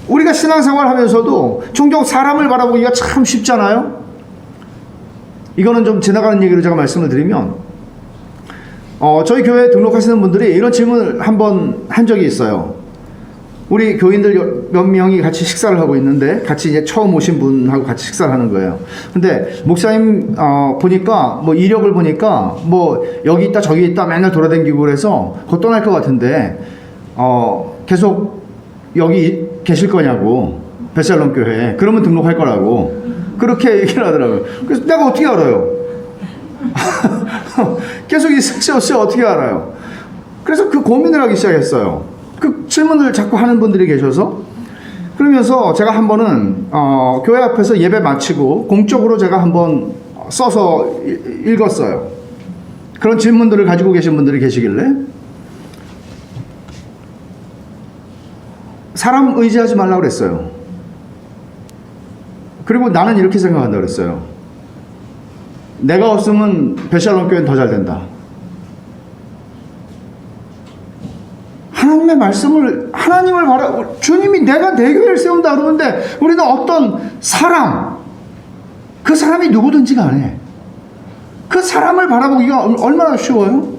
우리가 신앙생활 하면서도 종종 사람을 바라보기가 참 쉽잖아요. 이거는 좀 지나가는 얘기로 제가 말씀을 드리면 저희 교회에 등록하시는 분들이 이런 질문을 한번 한 적이 있어요. 우리 교인들 몇 명이 같이 식사를 하고 있는데 같이 이제 처음 오신 분하고 같이 식사를 하는 거예요. 근데 목사님 보니까 뭐 이력을 보니까 뭐 여기 있다 저기 있다 맨날 돌아다니고 그래서 곧 떠날 것 같은데 계속 여기 계실 거냐고 베살론 교회에. 그러면 등록할 거라고 그렇게 얘기를 하더라고요. 그래서 내가 어떻게 알아요? 계속 있으셨어요. 어떻게 알아요? 그래서 그 고민을 하기 시작했어요. 그 질문을 자꾸 하는 분들이 계셔서. 그러면서 제가 한 번은 교회 앞에서 예배 마치고 공적으로 제가 한번 써서 읽었어요. 그런 질문들을 가지고 계신 분들이 계시길래 사람 의지하지 말라고 그랬어요. 그리고 나는 이렇게 생각한다 그랬어요. 내가 없으면 베샬롬 교회는 더 잘 된다. 하나님의 말씀을, 하나님을 주님이 내가 내 교회를 세운다 그러는데 우리는 어떤 사람, 그 사람이 누구든지 간에 그 사람을 바라보기가 얼마나 쉬워요?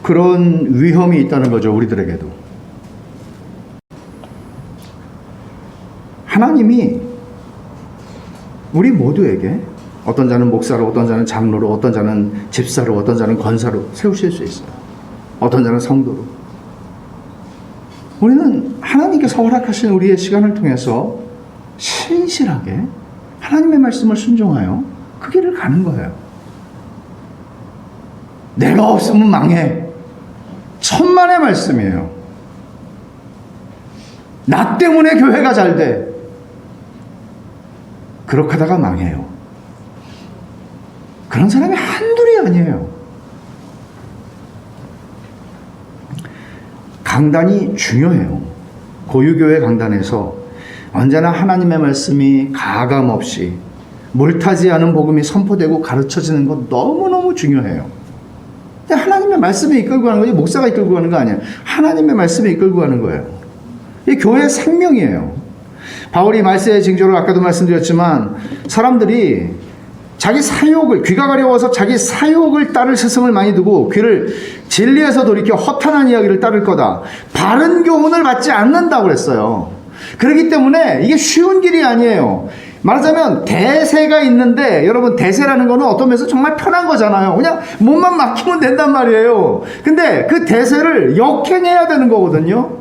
그런 위험이 있다는 거죠, 우리들에게도. 하나님이 우리 모두에게 어떤 자는 목사로, 어떤 자는 장로로, 어떤 자는 집사로, 어떤 자는 권사로 세우실 수 있어요. 어떤 자는 성도로. 우리는 하나님께서 허락하신 우리의 시간을 통해서 신실하게 하나님의 말씀을 순종하여 그 길을 가는 거예요. 내가 없으면 망해. 천만의 말씀이에요. 나 때문에 교회가 잘 돼. 그렇게 하다가 망해요. 그런 사람이 한둘이 아니에요. 강단이 중요해요. 고유교회 강단에서 언제나 하나님의 말씀이 가감없이 물타지 않은 복음이 선포되고 가르쳐지는 것 너무너무 중요해요. 근데 하나님의 말씀에 이끌고 가는 거지 목사가 이끌고 가는 거 아니에요. 하나님의 말씀에 이끌고 가는 거예요. 이 교회의 생명이에요. 바울이 말세의 징조를 아까도 말씀드렸지만 사람들이 자기 사욕을, 귀가 가려워서 자기 사욕을 따를 스승을 많이 두고 귀를 진리에서 돌이켜 허탄한 이야기를 따를 거다. 바른 교훈을 받지 않는다고 그랬어요. 그렇기 때문에 이게 쉬운 길이 아니에요. 말하자면 대세가 있는데 여러분 대세라는 거는 어떤 면에서 정말 편한 거잖아요. 그냥 몸만 맡기면 된단 말이에요. 근데 그 대세를 역행해야 되는 거거든요.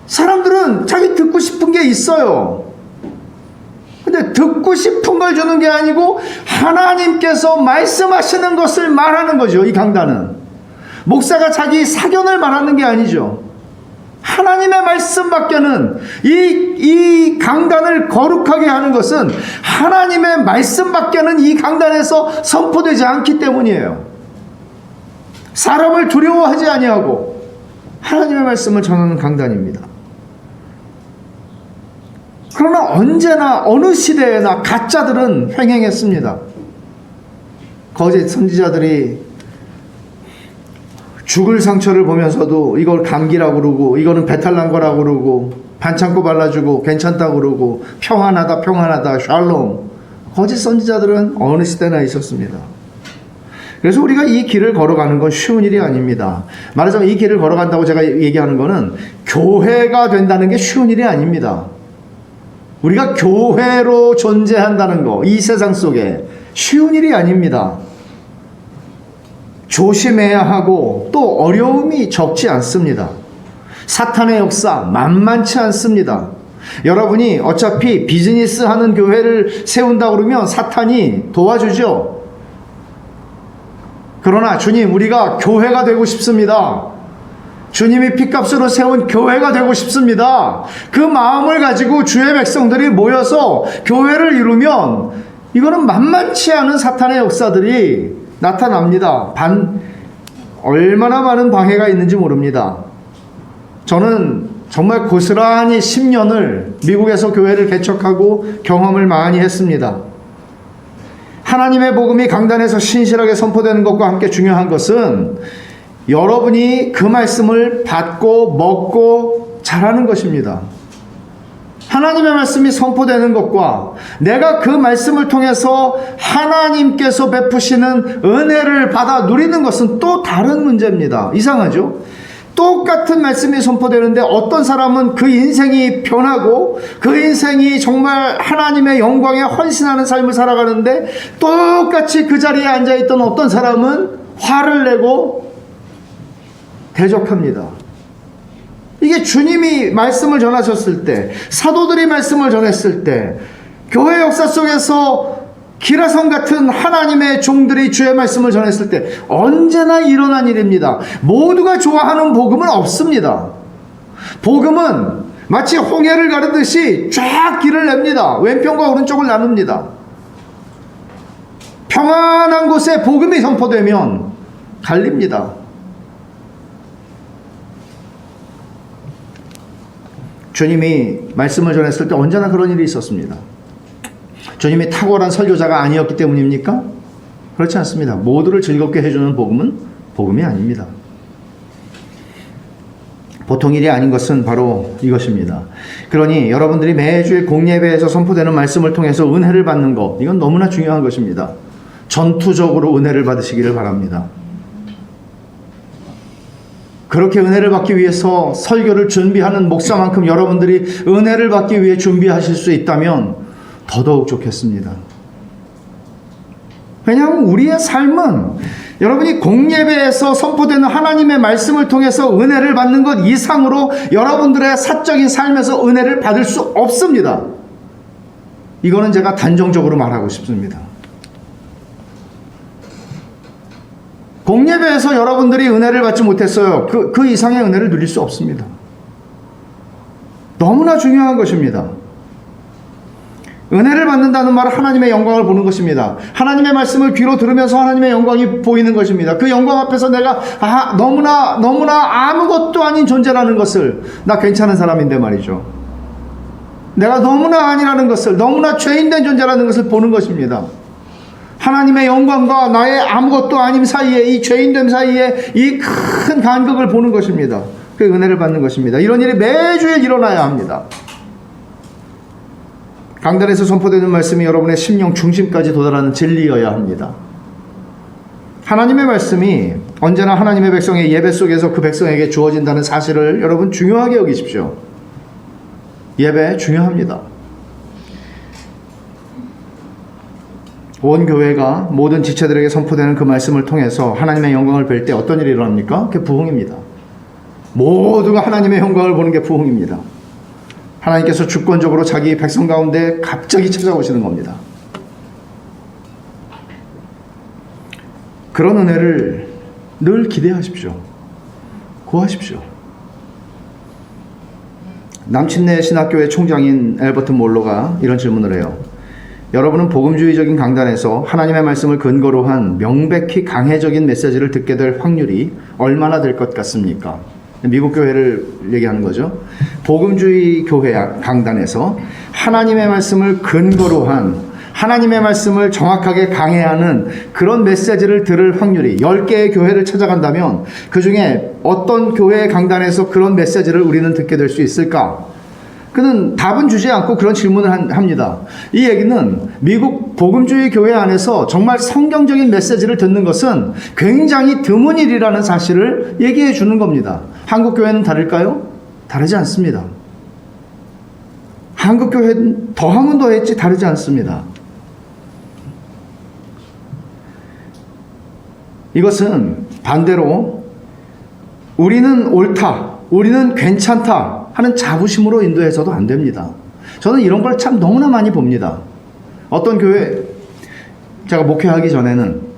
사람들은 자기 듣고 싶은 게 있어요. 근데 듣고 싶은 걸 주는 게 아니고 하나님께서 말씀하시는 것을 말하는 거죠. 이 강단은 목사가 자기 사견을 말하는 게 아니죠. 하나님의 말씀밖에는 이 강단을 거룩하게 하는 것은 하나님의 말씀밖에는 이 강단에서 선포되지 않기 때문이에요. 사람을 두려워하지 아니하고 하나님의 말씀을 전하는 강단입니다. 그러나 언제나 어느 시대에나 가짜들은 횡행했습니다. 거짓 선지자들이 죽을 상처를 보면서도 이걸 감기라고 그러고 이거는 배탈 난 거라고 그러고 반창고 발라주고 괜찮다고 그러고 평안하다 샬롬. 거짓 선지자들은 어느 시대나 있었습니다. 그래서 우리가 이 길을 걸어가는 건 쉬운 일이 아닙니다. 말하자면 이 길을 걸어간다고 제가 얘기하는 거는 교회가 된다는 게 쉬운 일이 아닙니다. 우리가 교회로 존재한다는 거, 이 세상 속에 쉬운 일이 아닙니다. 조심해야 하고 또 어려움이 적지 않습니다. 사탄의 역사 만만치 않습니다. 여러분이 어차피 비즈니스 하는 교회를 세운다 그러면 사탄이 도와주죠. 그러나 주님, 우리가 교회가 되고 싶습니다. 주님이 핏값으로 세운 교회가 되고 싶습니다. 그 마음을 가지고 주의 백성들이 모여서 교회를 이루면 이거는 만만치 않은 사탄의 역사들이 나타납니다. 얼마나 많은 방해가 있는지 모릅니다. 저는 정말 고스란히 10년을 미국에서 교회를 개척하고 경험을 많이 했습니다. 하나님의 복음이 강단에서 신실하게 선포되는 것과 함께 중요한 것은 여러분이 그 말씀을 받고 먹고 자라는 것입니다. 하나님의 말씀이 선포되는 것과 내가 그 말씀을 통해서 하나님께서 베푸시는 은혜를 받아 누리는 것은 또 다른 문제입니다. 이상하죠? 똑같은 말씀이 선포되는데 어떤 사람은 그 인생이 변하고 그 인생이 정말 하나님의 영광에 헌신하는 삶을 살아가는데 똑같이 그 자리에 앉아있던 어떤 사람은 화를 내고 대적합니다. 이게 주님이 말씀을 전하셨을 때, 사도들이 말씀을 전했을 때, 교회 역사 속에서 기라성 같은 하나님의 종들이 주의 말씀을 전했을 때 언제나 일어난 일입니다. 모두가 좋아하는 복음은 없습니다. 복음은 마치 홍해를 가르듯이 쫙 길을 냅니다. 왼편과 오른쪽을 나눕니다. 평안한 곳에 복음이 선포되면 갈립니다. 주님이 말씀을 전했을 때 언제나 그런 일이 있었습니다. 주님이 탁월한 설교자가 아니었기 때문입니까? 그렇지 않습니다. 모두를 즐겁게 해주는 복음은 복음이 아닙니다. 보통 일이 아닌 것은 바로 이것입니다. 그러니 여러분들이 매주의 공예배에서 선포되는 말씀을 통해서 은혜를 받는 것, 이건 너무나 중요한 것입니다. 전투적으로 은혜를 받으시기를 바랍니다. 그렇게 은혜를 받기 위해서 설교를 준비하는 목사만큼 여러분들이 은혜를 받기 위해 준비하실 수 있다면 더더욱 좋겠습니다. 왜냐하면 우리의 삶은 여러분이 공예배에서 선포되는 하나님의 말씀을 통해서 은혜를 받는 것 이상으로 여러분들의 사적인 삶에서 은혜를 받을 수 없습니다. 이거는 제가 단정적으로 말하고 싶습니다. 공예배에서 여러분들이 은혜를 받지 못했어요. 그 이상의 은혜를 누릴 수 없습니다. 너무나 중요한 것입니다. 은혜를 받는다는 말은 하나님의 영광을 보는 것입니다. 하나님의 말씀을 귀로 들으면서 하나님의 영광이 보이는 것입니다. 그 영광 앞에서 내가 너무나 아무것도 아닌 존재라는 것을, 나 괜찮은 사람인데 말이죠, 내가 너무나 아니라는 것을, 너무나 죄인된 존재라는 것을 보는 것입니다. 하나님의 영광과 나의 아무것도 아님 사이에, 이 죄인됨 사이에 이 큰 간극을 보는 것입니다. 그 은혜를 받는 것입니다. 이런 일이 매주일 일어나야 합니다. 강단에서 선포되는 말씀이 여러분의 심령 중심까지 도달하는 진리여야 합니다. 하나님의 말씀이 언제나 하나님의 백성의 예배 속에서 그 백성에게 주어진다는 사실을 여러분 중요하게 여기십시오. 예배 중요합니다. 온 교회가 모든 지체들에게 선포되는 그 말씀을 통해서 하나님의 영광을 뵐 때 어떤 일이 일어납니까? 그게 부흥입니다. 모두가 하나님의 영광을 보는 게 부흥입니다. 하나님께서 주권적으로 자기 백성 가운데 갑자기 찾아오시는 겁니다. 그런 은혜를 늘 기대하십시오. 구하십시오. 남침내 신학교의 총장인 엘버트 몰로가 이런 질문을 해요. 여러분은 복음주의적인 강단에서 하나님의 말씀을 근거로 한 명백히 강해적인 메시지를 듣게 될 확률이 얼마나 될 것 같습니까? 미국 교회를 얘기하는 거죠. 복음주의 교회 강단에서 하나님의 말씀을 근거로 한, 하나님의 말씀을 정확하게 강해하는 그런 메시지를 들을 확률이 10개의 교회를 찾아간다면 그 중에 어떤 교회의 강단에서 그런 메시지를 우리는 듣게 될 수 있을까? 그는 답은 주지 않고 그런 질문을 합니다. 이 얘기는 미국 복음주의 교회 안에서 정말 성경적인 메시지를 듣는 것은 굉장히 드문 일이라는 사실을 얘기해 주는 겁니다. 한국 교회는 다를까요? 다르지 않습니다. 한국교회는 더하면 더했지 다르지 않습니다. 이것은 반대로 우리는 옳다, 우리는 괜찮다 하는 자부심으로 인도해서도 안 됩니다. 저는 이런 걸 참 너무나 많이 봅니다. 어떤 교회, 제가 목회하기 전에는,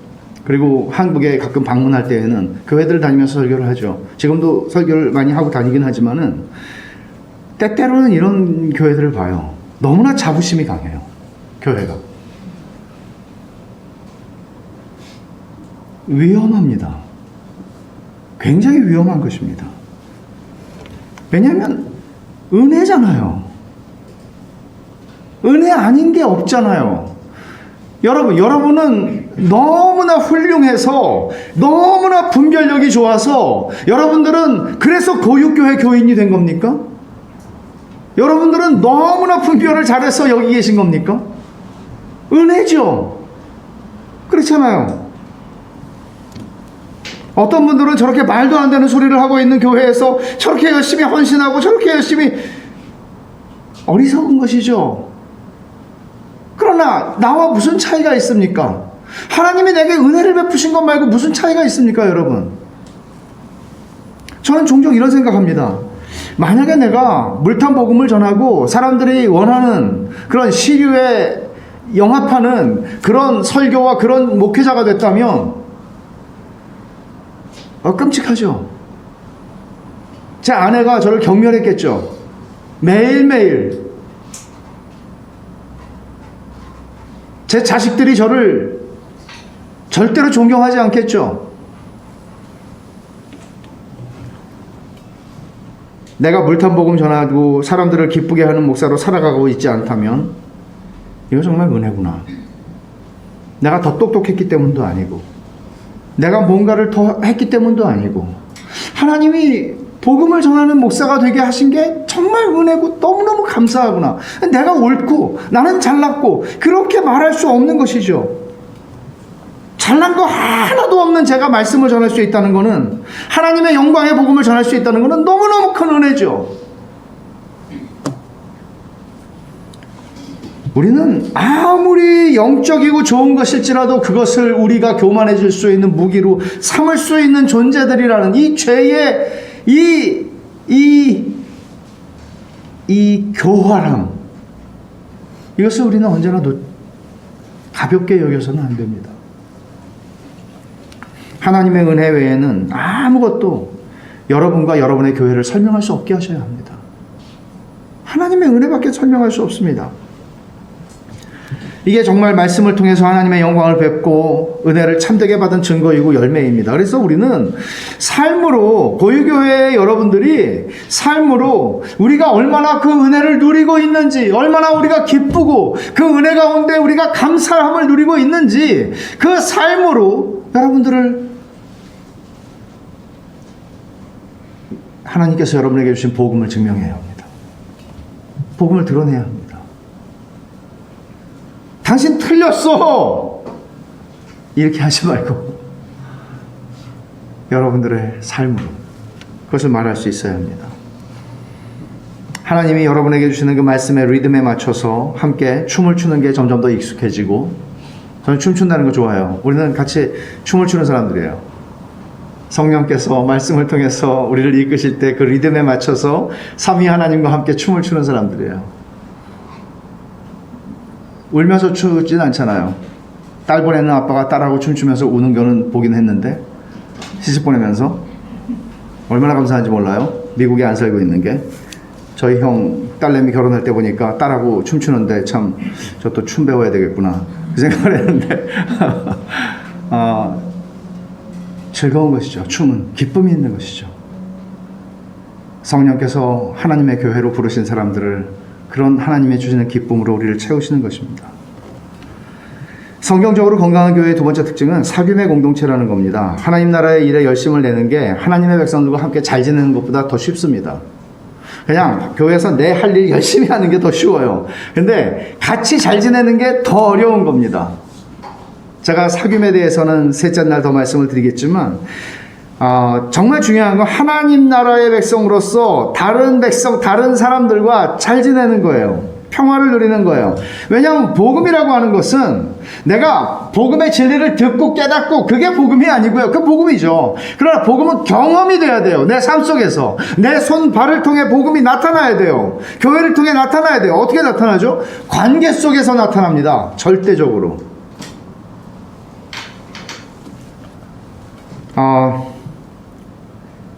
그리고 한국에 가끔 방문할 때에는 교회들 다니면서 설교를 하죠. 지금도 설교를 많이 하고 다니긴 하지만은 때때로는 이런 교회들을 봐요. 너무나 자부심이 강해요. 교회가. 위험합니다. 굉장히 위험한 것입니다. 왜냐하면 은혜잖아요. 은혜 아닌 게 없잖아요. 여러분은 너무나 훌륭해서, 너무나 분별력이 좋아서, 여러분들은 그래서 고육교회 교인이 된 겁니까? 여러분들은 너무나 분별을 잘해서 여기 계신 겁니까? 은혜죠. 그렇잖아요. 어떤 분들은 저렇게 말도 안 되는 소리를 하고 있는 교회에서 저렇게 열심히 헌신하고 저렇게 열심히, 어리석은 것이죠. 그러나 나와 무슨 차이가 있습니까? 하나님이 내게 은혜를 베푸신 것 말고 무슨 차이가 있습니까, 여러분? 저는 종종 이런 생각합니다. 만약에 내가 물탄 복음을 전하고 사람들이 원하는 그런 시류에 영합하는 그런 설교와 그런 목회자가 됐다면 끔찍하죠. 제 아내가 저를 경멸했겠죠. 매일매일 제 자식들이 저를 절대로 존경하지 않겠죠. 내가 물탄 복음 전하고 사람들을 기쁘게 하는 목사로 살아가고 있지 않다면 이거 정말 은혜구나. 내가 더 똑똑했기 때문도 아니고, 내가 뭔가를 더 했기 때문도 아니고, 하나님이 복음을 전하는 목사가 되게 하신 게 정말 은혜고 너무너무 감사하구나. 내가 옳고 나는 잘났고 그렇게 말할 수 없는 것이죠. 잘난 거 하나도 없는 제가 말씀을 전할 수 있다는 것은, 하나님의 영광의 복음을 전할 수 있다는 것은 너무너무 큰 은혜죠. 우리는 아무리 영적이고 좋은 것일지라도 그것을 우리가 교만해질 수 있는 무기로 삼을 수 있는 존재들이라는 이 죄의 이 교활함, 이것을 우리는 언제나 가볍게 여겨서는 안 됩니다. 하나님의 은혜 외에는 아무것도 여러분과 여러분의 교회를 설명할 수 없게 하셔야 합니다. 하나님의 은혜밖에 설명할 수 없습니다. 이게 정말 말씀을 통해서 하나님의 영광을 뵙고 은혜를 참되게 받은 증거이고 열매입니다. 그래서 우리는 삶으로, 고유교회의 여러분들이 삶으로 우리가 얼마나 그 은혜를 누리고 있는지, 얼마나 우리가 기쁘고 그 은혜 가운데 우리가 감사함을 누리고 있는지, 그 삶으로 여러분들을, 하나님께서 여러분에게 주신 복음을 증명해야 합니다. 복음을 드러내야 합니다. 당신 틀렸어! 이렇게 하지 말고 여러분들의 삶으로 그것을 말할 수 있어야 합니다. 하나님이 여러분에게 주시는 그 말씀의 리듬에 맞춰서 함께 춤을 추는 게 점점 더 익숙해지고, 저는 춤춘다는 거 좋아해요. 우리는 같이 춤을 추는 사람들이에요. 성령께서 말씀을 통해서 우리를 이끄실 때 그 리듬에 맞춰서 삼위 하나님과 함께 춤을 추는 사람들이에요. 울면서 추진 않잖아요. 딸 보내는 아빠가 딸하고 춤추면서 우는 거는 보긴 했는데, 시집 보내면서 얼마나 감사한지 몰라요. 미국에 안 살고 있는 게. 저희 형 딸내미 결혼할 때 보니까 딸하고 춤추는데 참 저 또 춤 배워야 되겠구나 그 생각을 했는데 즐거운 것이죠. 춤은 기쁨이 있는 것이죠. 성령께서 하나님의 교회로 부르신 사람들을 그런 하나님의 주시는 기쁨으로 우리를 채우시는 것입니다. 성경적으로 건강한 교회의 두 번째 특징은 사귐의 공동체라는 겁니다. 하나님 나라의 일에 열심을 내는 게 하나님의 백성들과 함께 잘 지내는 것보다 더 쉽습니다. 그냥 교회에서 내 할 일 열심히 하는 게 더 쉬워요. 근데 같이 잘 지내는 게 더 어려운 겁니다. 제가 사귐에 대해서는 셋째 날 더 말씀을 드리겠지만, 정말 중요한 건 하나님 나라의 백성으로서 다른 백성, 다른 사람들과 잘 지내는 거예요. 평화를 누리는 거예요. 왜냐하면 복음이라고 하는 것은 내가 복음의 진리를 듣고 깨닫고 그게 복음이 아니고요. 그 복음이죠. 그러나 복음은 경험이 돼야 돼요. 내 삶 속에서. 내 손, 발을 통해 복음이 나타나야 돼요. 교회를 통해 나타나야 돼요. 어떻게 나타나죠? 관계 속에서 나타납니다. 절대적으로.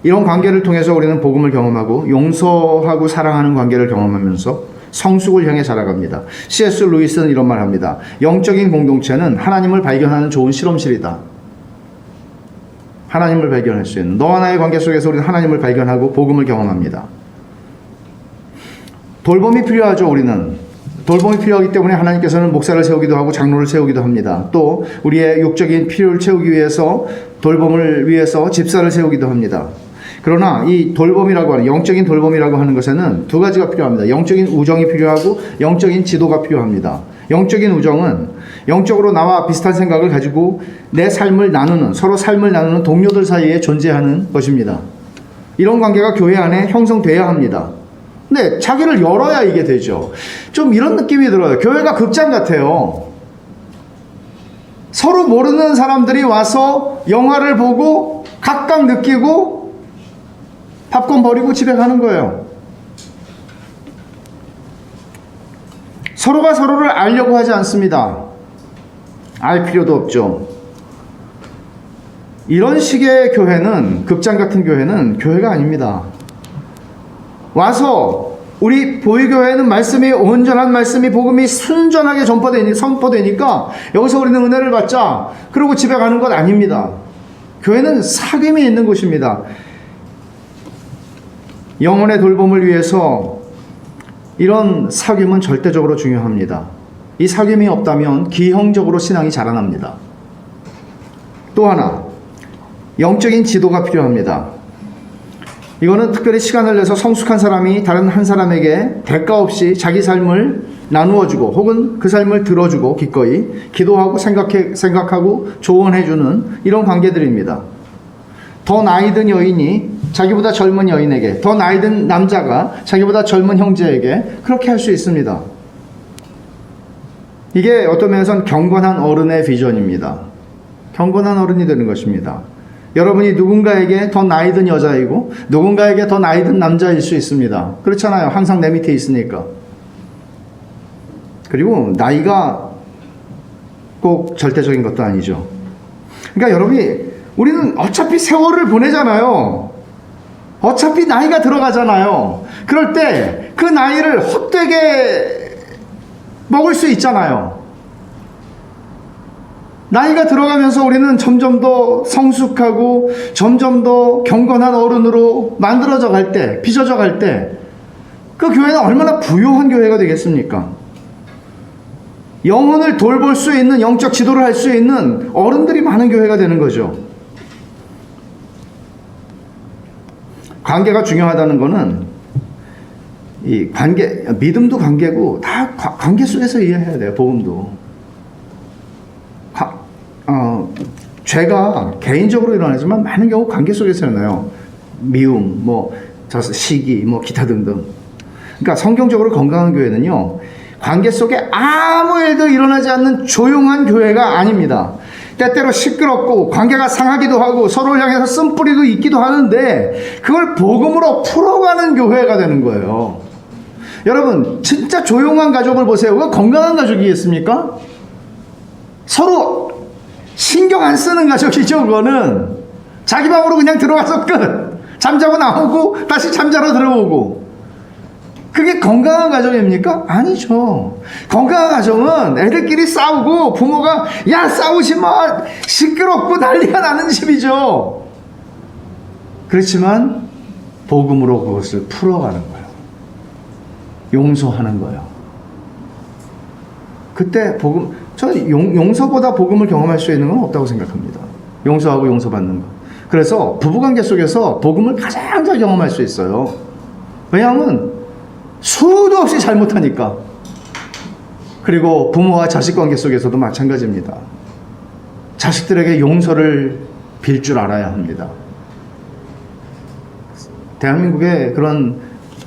이런 관계를 통해서 우리는 복음을 경험하고 용서하고 사랑하는 관계를 경험하면서 성숙을 향해 자라갑니다. C.S. 루이스는 이런 말 합니다. 영적인 공동체는 하나님을 발견하는 좋은 실험실이다. 하나님을 발견할 수 있는 너와 나의 관계 속에서 우리는 하나님을 발견하고 복음을 경험합니다. 돌봄이 필요하죠. 우리는 돌봄이 필요하기 때문에 하나님께서는 목사를 세우기도 하고 장로를 세우기도 합니다. 또 우리의 육적인 필요를 채우기 위해서 돌봄을 위해서 집사를 세우기도 합니다. 그러나 이 돌봄이라고 하는 영적인 돌봄이라고 하는 것에는 두 가지가 필요합니다. 영적인 우정이 필요하고 영적인 지도가 필요합니다. 영적인 우정은 영적으로 나와 비슷한 생각을 가지고 내 삶을 나누는, 서로 삶을 나누는 동료들 사이에 존재하는 것입니다. 이런 관계가 교회 안에 형성돼야 합니다. 근데 자기를 열어야 이게 되죠. 좀 이런 느낌이 들어요. 교회가 극장 같아요. 서로 모르는 사람들이 와서 영화를 보고 각각 느끼고 팝콘 버리고 집에 가는 거예요. 서로가 서로를 알려고 하지 않습니다. 알 필요도 없죠. 이런 식의 교회는, 극장 같은 교회는 교회가 아닙니다. 와서 우리 보이교회는 말씀이 온전한 말씀이 복음이 순전하게 선포되니까 여기서 우리는 은혜를 받자 그러고 집에 가는 것 아닙니다. 교회는 사귐이 있는 곳입니다. 영혼의 돌봄을 위해서 이런 사귐은 절대적으로 중요합니다. 이 사귐이 없다면 기형적으로 신앙이 자라납니다. 또 하나, 영적인 지도가 필요합니다. 이거는 특별히 시간을 내서 성숙한 사람이 다른 한 사람에게 대가 없이 자기 삶을 나누어주고 혹은 그 삶을 들어주고 기꺼이 기도하고 생각하고 조언해주는 이런 관계들입니다. 더 나이 든 여인이 자기보다 젊은 여인에게, 더 나이 든 남자가 자기보다 젊은 형제에게 그렇게 할 수 있습니다. 이게 어떤 면에서는 경건한 어른의 비전입니다. 경건한 어른이 되는 것입니다. 여러분이 누군가에게 더 나이 든 여자이고 누군가에게 더 나이 든 남자일 수 있습니다. 그렇잖아요. 항상 내 밑에 있으니까. 그리고 나이가 꼭 절대적인 것도 아니죠. 그러니까 우리는 어차피 세월을 보내잖아요. 어차피 나이가 들어가잖아요. 그럴 때 그 나이를 헛되게 먹을 수 있잖아요. 나이가 들어가면서 우리는 점점 더 성숙하고 점점 더 경건한 어른으로 만들어져 갈 때, 빚어져 갈 때 그 교회는 얼마나 부유한 교회가 되겠습니까? 영혼을 돌볼 수 있는, 영적 지도를 할 수 있는 어른들이 많은 교회가 되는 거죠. 관계가 중요하다는 것은 이 관계, 믿음도 관계고 다 관계 속에서 이해해야 돼요. 복음도. 죄가 개인적으로 일어나지만 많은 경우 관계 속에서 일어나요. 미움, 시기, 기타 등등. 그러니까 성경적으로 건강한 교회는요, 관계 속에 아무 일도 일어나지 않는 조용한 교회가 아닙니다. 때때로 시끄럽고 관계가 상하기도 하고 서로를 향해서 쓴뿌리도 있기도 하는데 그걸 복음으로 풀어가는 교회가 되는 거예요. 여러분, 진짜 조용한 가족을 보세요. 그거 건강한 가족이겠습니까? 서로 신경 안 쓰는 가족이죠. 그거는 자기 방으로 그냥 들어가서 끝. 잠자고 나오고 다시 잠자러 들어오고. 그게 건강한 가정입니까? 아니죠. 건강한 가정은 애들끼리 싸우고 부모가 야 싸우지 마, 시끄럽고 난리가 나는 집이죠. 그렇지만 복음으로 그것을 풀어가는 거예요. 용서하는 거예요. 그때 저는 용서보다 복음을 경험할 수 있는 건 없다고 생각합니다. 용서하고 용서받는 거. 그래서 부부관계 속에서 복음을 가장 잘 경험할 수 있어요. 왜냐하면 수도 없이 잘못하니까. 그리고 부모와 자식 관계 속에서도 마찬가지입니다. 자식들에게 용서를 빌 줄 알아야 합니다. 대한민국의 그런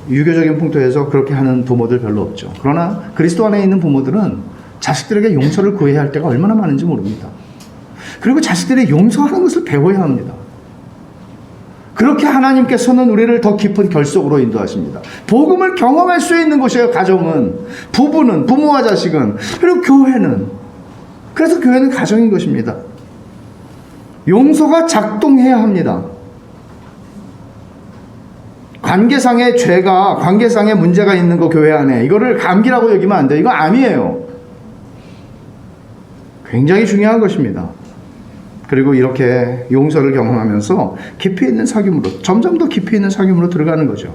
유교적인 풍토에서 그렇게 하는 부모들 별로 없죠. 그러나 그리스도 안에 있는 부모들은 자식들에게 용서를 구해야 할 때가 얼마나 많은지 모릅니다. 그리고 자식들이 용서하는 것을 배워야 합니다. 그렇게 하나님께서는 우리를 더 깊은 결속으로 인도하십니다. 복음을 경험할 수 있는 곳이에요. 가정은, 부부는, 부모와 자식은, 그리고 교회는. 그래서 교회는 가정인 것입니다. 용서가 작동해야 합니다. 관계상의 죄가, 관계상의 문제가 있는 거 교회 안에, 이거를 감기라고 여기면 안 돼요. 이거 암이에요. 굉장히 중요한 것입니다. 그리고 이렇게 용서를 경험하면서 깊이 있는 사귐으로, 점점 더 깊이 있는 사귐으로 들어가는 거죠.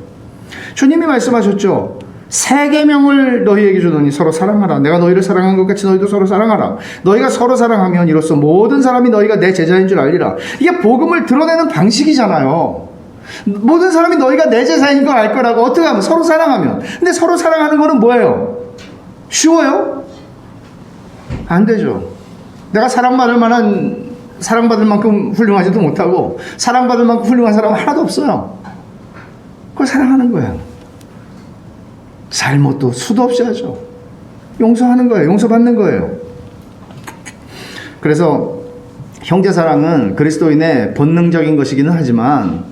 주님이 말씀하셨죠. 세 계명을 너희에게 주더니 서로 사랑하라. 내가 너희를 사랑한 것 같이 너희도 서로 사랑하라. 너희가 서로 사랑하면 이로써 모든 사람이 너희가 내 제자인 줄 알리라. 이게 복음을 드러내는 방식이잖아요. 모든 사람이 너희가 내 제자인 걸 알 거라고. 어떻게 하면? 서로 사랑하면. 근데 서로 사랑하는 거는 뭐예요? 쉬워요? 안 되죠. 내가 사랑받을 만큼 훌륭하지도 못하고 사랑받을 만큼 훌륭한 사람은 하나도 없어요. 그걸 사랑하는 거예요. 잘못도 수도 없이 하죠. 용서하는 거예요. 용서받는 거예요. 그래서 형제사랑은 그리스도인의 본능적인 것이기는 하지만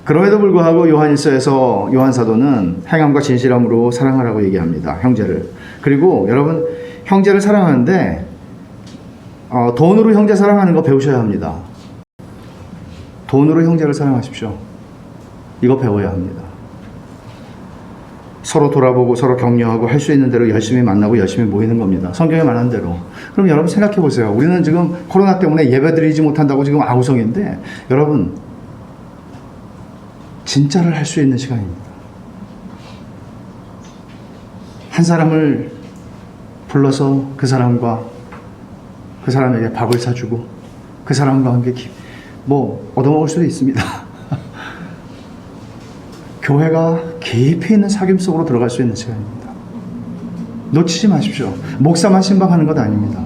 그럼에도 불구하고 요한일서에서 요한사도는 행함과 진실함으로 사랑하라고 얘기합니다. 형제를. 그리고 여러분 형제를 사랑하는데 돈으로 형제 사랑하는 거 배우셔야 합니다. 돈으로 형제를 사랑하십시오. 이거 배워야 합니다. 서로 돌아보고 서로 격려하고 할 수 있는 대로 열심히 만나고 열심히 모이는 겁니다. 성경에 말한 대로. 그럼 여러분 생각해 보세요. 우리는 지금 코로나 때문에 예배드리지 못한다고 지금 아우성인데 여러분 진짜를 할 수 있는 시간입니다. 한 사람을 불러서 그 사람에게 밥을 사주고 그 사람과 함께 얻어먹을 수도 있습니다. 교회가 깊이 있는 사귐 속으로 들어갈 수 있는 시간입니다. 놓치지 마십시오. 목사만 신방하는 것 아닙니다.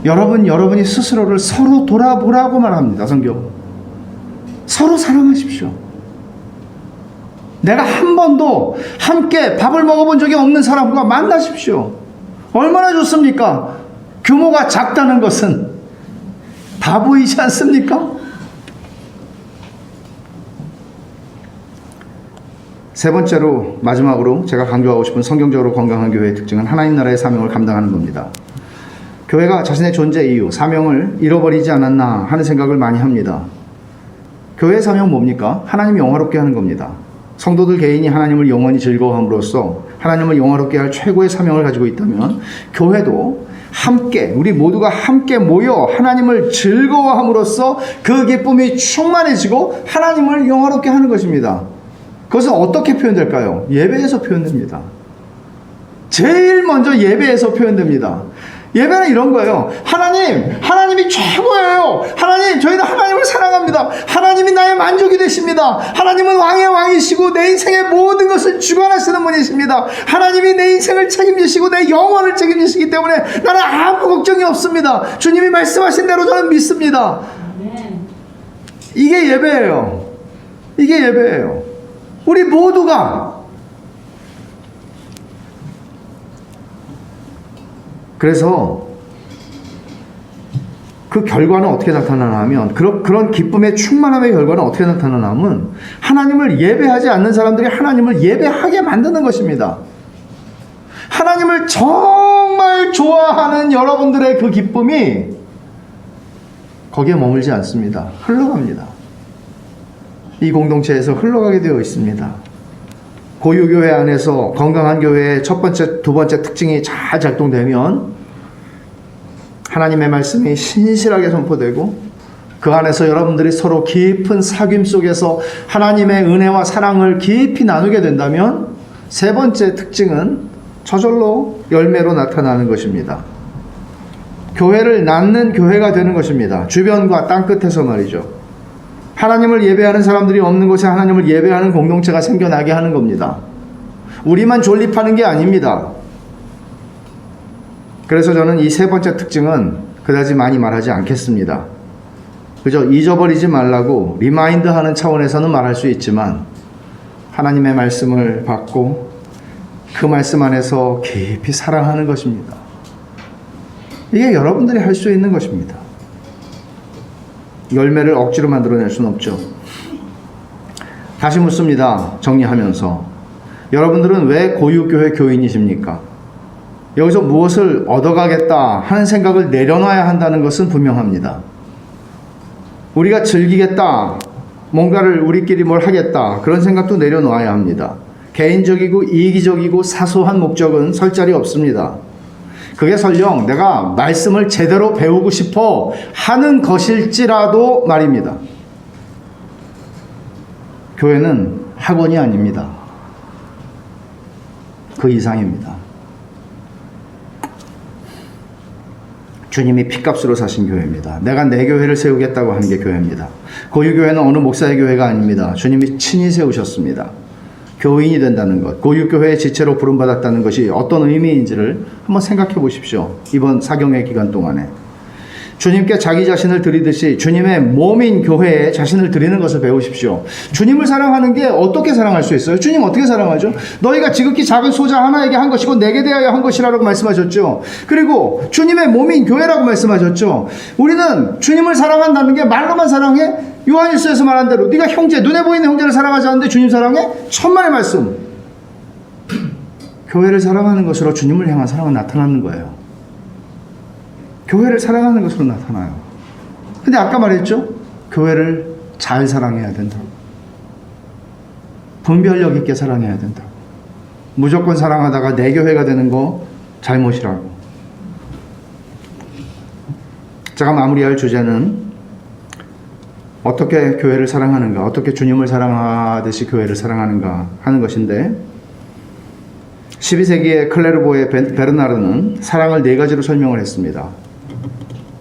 여러분이 스스로를 서로 돌아보라고 말합니다. 성경. 서로 사랑하십시오. 내가 한 번도 함께 밥을 먹어본 적이 없는 사람과 만나십시오. 얼마나 좋습니까? 규모가 작다는 것은 바보이지 않습니까? 세 번째로 마지막으로 제가 강조하고 싶은 성경적으로 건강한 교회의 특징은 하나님 나라의 사명을 감당하는 겁니다. 교회가 자신의 존재 이유, 사명을 잃어버리지 않았나 하는 생각을 많이 합니다. 교회의 사명은 뭡니까? 하나님을 영화롭게 하는 겁니다. 성도들 개인이 하나님을 영원히 즐거워함으로써 하나님을 영화롭게 할 최고의 사명을 가지고 있다면 교회도 함께, 우리 모두가 함께 모여 하나님을 즐거워함으로써 그 기쁨이 충만해지고 하나님을 영화롭게 하는 것입니다. 그것은 어떻게 표현될까요? 예배에서 표현됩니다. 제일 먼저 예배에서 표현됩니다. 예배는 이런 거예요. 하나님이 최고예요. 하나님, 저희는 하나님을 사랑합니다. 하나님이 나의 만족이 되십니다. 하나님은 왕의 왕이시고 내 인생의 모든 것을 주관하시는 분이십니다. 하나님이 내 인생을 책임지시고 내 영혼을 책임지시기 때문에 나는 아무 걱정이 없습니다. 주님이 말씀하신 대로 저는 믿습니다. 이게 예배예요. 이게 예배예요. 우리 모두가. 그래서 그 결과는 어떻게 나타나나 하면 그런 기쁨의 충만함의 결과는 어떻게 나타나나 하면 하나님을 예배하지 않는 사람들이 하나님을 예배하게 만드는 것입니다. 하나님을 정말 좋아하는 여러분들의 그 기쁨이 거기에 머물지 않습니다. 흘러갑니다. 이 공동체에서 흘러가게 되어 있습니다. 고유교회 안에서 건강한 교회의 첫 번째, 두 번째 특징이 잘 작동되면 하나님의 말씀이 신실하게 선포되고 그 안에서 여러분들이 서로 깊은 사귐 속에서 하나님의 은혜와 사랑을 깊이 나누게 된다면 세 번째 특징은 저절로 열매로 나타나는 것입니다. 교회를 낳는 교회가 되는 것입니다. 주변과 땅끝에서 말이죠. 하나님을 예배하는 사람들이 없는 곳에 하나님을 예배하는 공동체가 생겨나게 하는 겁니다. 우리만 존립하는 게 아닙니다. 그래서 저는 이 세 번째 특징은 그다지 많이 말하지 않겠습니다. 그저 잊어버리지 말라고 리마인드 하는 차원에서는 말할 수 있지만 하나님의 말씀을 받고 그 말씀 안에서 깊이 사랑하는 것입니다. 이게 여러분들이 할 수 있는 것입니다. 열매를 억지로 만들어낼 수는 없죠. 다시 묻습니다. 정리하면서. 여러분들은 왜 고유교회 교인이십니까? 여기서 무엇을 얻어가겠다 하는 생각을 내려놔야 한다는 것은 분명합니다. 우리가 즐기겠다, 뭔가를 우리끼리 뭘 하겠다, 그런 생각도 내려놓아야 합니다. 개인적이고 이기적이고 사소한 목적은 설 자리 없습니다. 그게 설령 내가 말씀을 제대로 배우고 싶어 하는 것일지라도 말입니다. 교회는 학원이 아닙니다. 그 이상입니다. 주님이 핏값으로 사신 교회입니다. 내가 내 교회를 세우겠다고 하는 게 교회입니다. 고유교회는 어느 목사의 교회가 아닙니다. 주님이 친히 세우셨습니다. 교인이 된다는 것, 고유교회의 지체로 부름받았다는 것이 어떤 의미인지를 한번 생각해 보십시오. 이번 사경회 기간 동안에. 주님께 자기 자신을 드리듯이 주님의 몸인 교회에 자신을 드리는 것을 배우십시오. 주님을 사랑하는 게 어떻게 사랑할 수 있어요? 주님 어떻게 사랑하죠? 너희가 지극히 작은 소자 하나에게 한 것이고 내게 대하여 한 것이라고 말씀하셨죠. 그리고 주님의 몸인 교회라고 말씀하셨죠. 우리는 주님을 사랑한다는 게 말로만 사랑해? 요한일서에서 말한 대로 네가 형제, 눈에 보이는 형제를 사랑하지 않는데 주님 사랑해? 천만의 말씀. 교회를 사랑하는 것으로 주님을 향한 사랑은 나타나는 거예요. 교회를 사랑하는 것으로 나타나요. 근데 아까 말했죠? 교회를 잘 사랑해야 된다. 분별력 있게 사랑해야 된다. 무조건 사랑하다가 내 교회가 되는 거 잘못이라고. 제가 마무리할 주제는 어떻게 교회를 사랑하는가, 어떻게 주님을 사랑하듯이 교회를 사랑하는가 하는 것인데, 12세기의 클레르보의 베르나르는 사랑을 네 가지로 설명을 했습니다.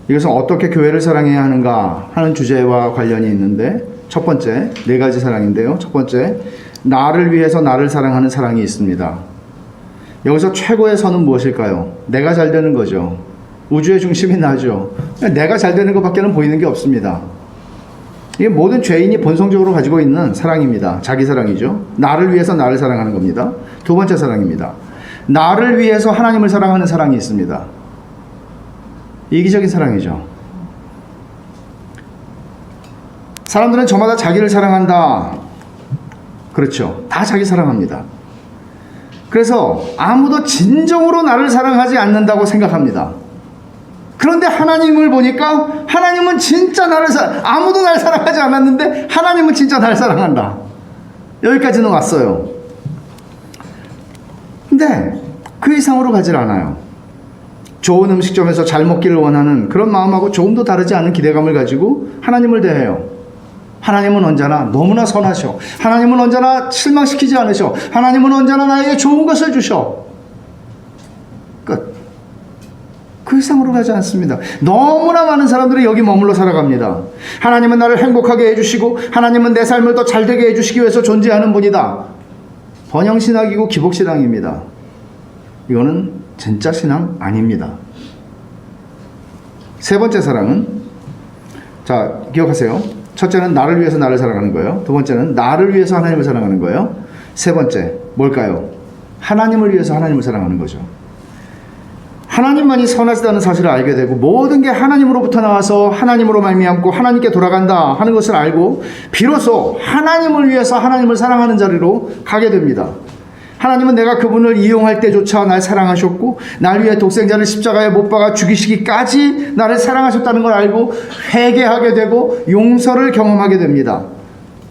이것은 어떻게 교회를 사랑해야 하는가 하는 주제와 관련이 있는데, 첫 번째, 네 가지 사랑인데요. 첫 번째, 나를 위해서 나를 사랑하는 사랑이 있습니다. 여기서 최고의 선은 무엇일까요? 내가 잘 되는 거죠. 우주의 중심이 나죠. 내가 잘 되는 것밖에는 보이는 게 없습니다. 이게 모든 죄인이 본성적으로 가지고 있는 사랑입니다. 자기 사랑이죠. 나를 위해서 나를 사랑하는 겁니다. 두 번째 사랑입니다. 나를 위해서 하나님을 사랑하는 사랑이 있습니다. 이기적인 사랑이죠. 사람들은 저마다 자기를 사랑한다. 그렇죠. 다 자기 사랑합니다. 그래서 아무도 진정으로 나를 사랑하지 않는다고 생각합니다. 그런데 하나님을 보니까 하나님은 진짜 나를 아무도 날 사랑하지 않았는데 하나님은 진짜 날 사랑한다. 여기까지는 왔어요. 근데 그 이상으로 가질 않아요. 좋은 음식점에서 잘 먹기를 원하는 그런 마음하고 조금도 다르지 않은 기대감을 가지고 하나님을 대해요. 하나님은 언제나 너무나 선하셔. 하나님은 언제나 실망시키지 않으셔. 하나님은 언제나 나에게 좋은 것을 주셔. 끝. 그 이상으로 가지 않습니다. 너무나 많은 사람들이 여기 머물러 살아갑니다. 하나님은 나를 행복하게 해주시고 하나님은 내 삶을 더 잘되게 해주시기 위해서 존재하는 분이다. 번영신학이고 기복신앙입니다. 이거는 진짜 신앙 아닙니다. 세 번째 사랑은, 자, 기억하세요. 첫째는 나를 위해서 나를 사랑하는 거예요. 두 번째는 나를 위해서 하나님을 사랑하는 거예요. 세 번째 뭘까요? 하나님을 위해서 하나님을 사랑하는 거죠. 하나님만이 선하시다는 사실을 알게 되고 모든 게 하나님으로부터 나와서 하나님으로 말미암고 하나님께 돌아간다 하는 것을 알고 비로소 하나님을 위해서 하나님을 사랑하는 자리로 가게 됩니다. 하나님은 내가 그분을 이용할 때조차 날 사랑하셨고 날 위해 독생자를 십자가에 못 박아 죽이시기까지 나를 사랑하셨다는 걸 알고 회개하게 되고 용서를 경험하게 됩니다.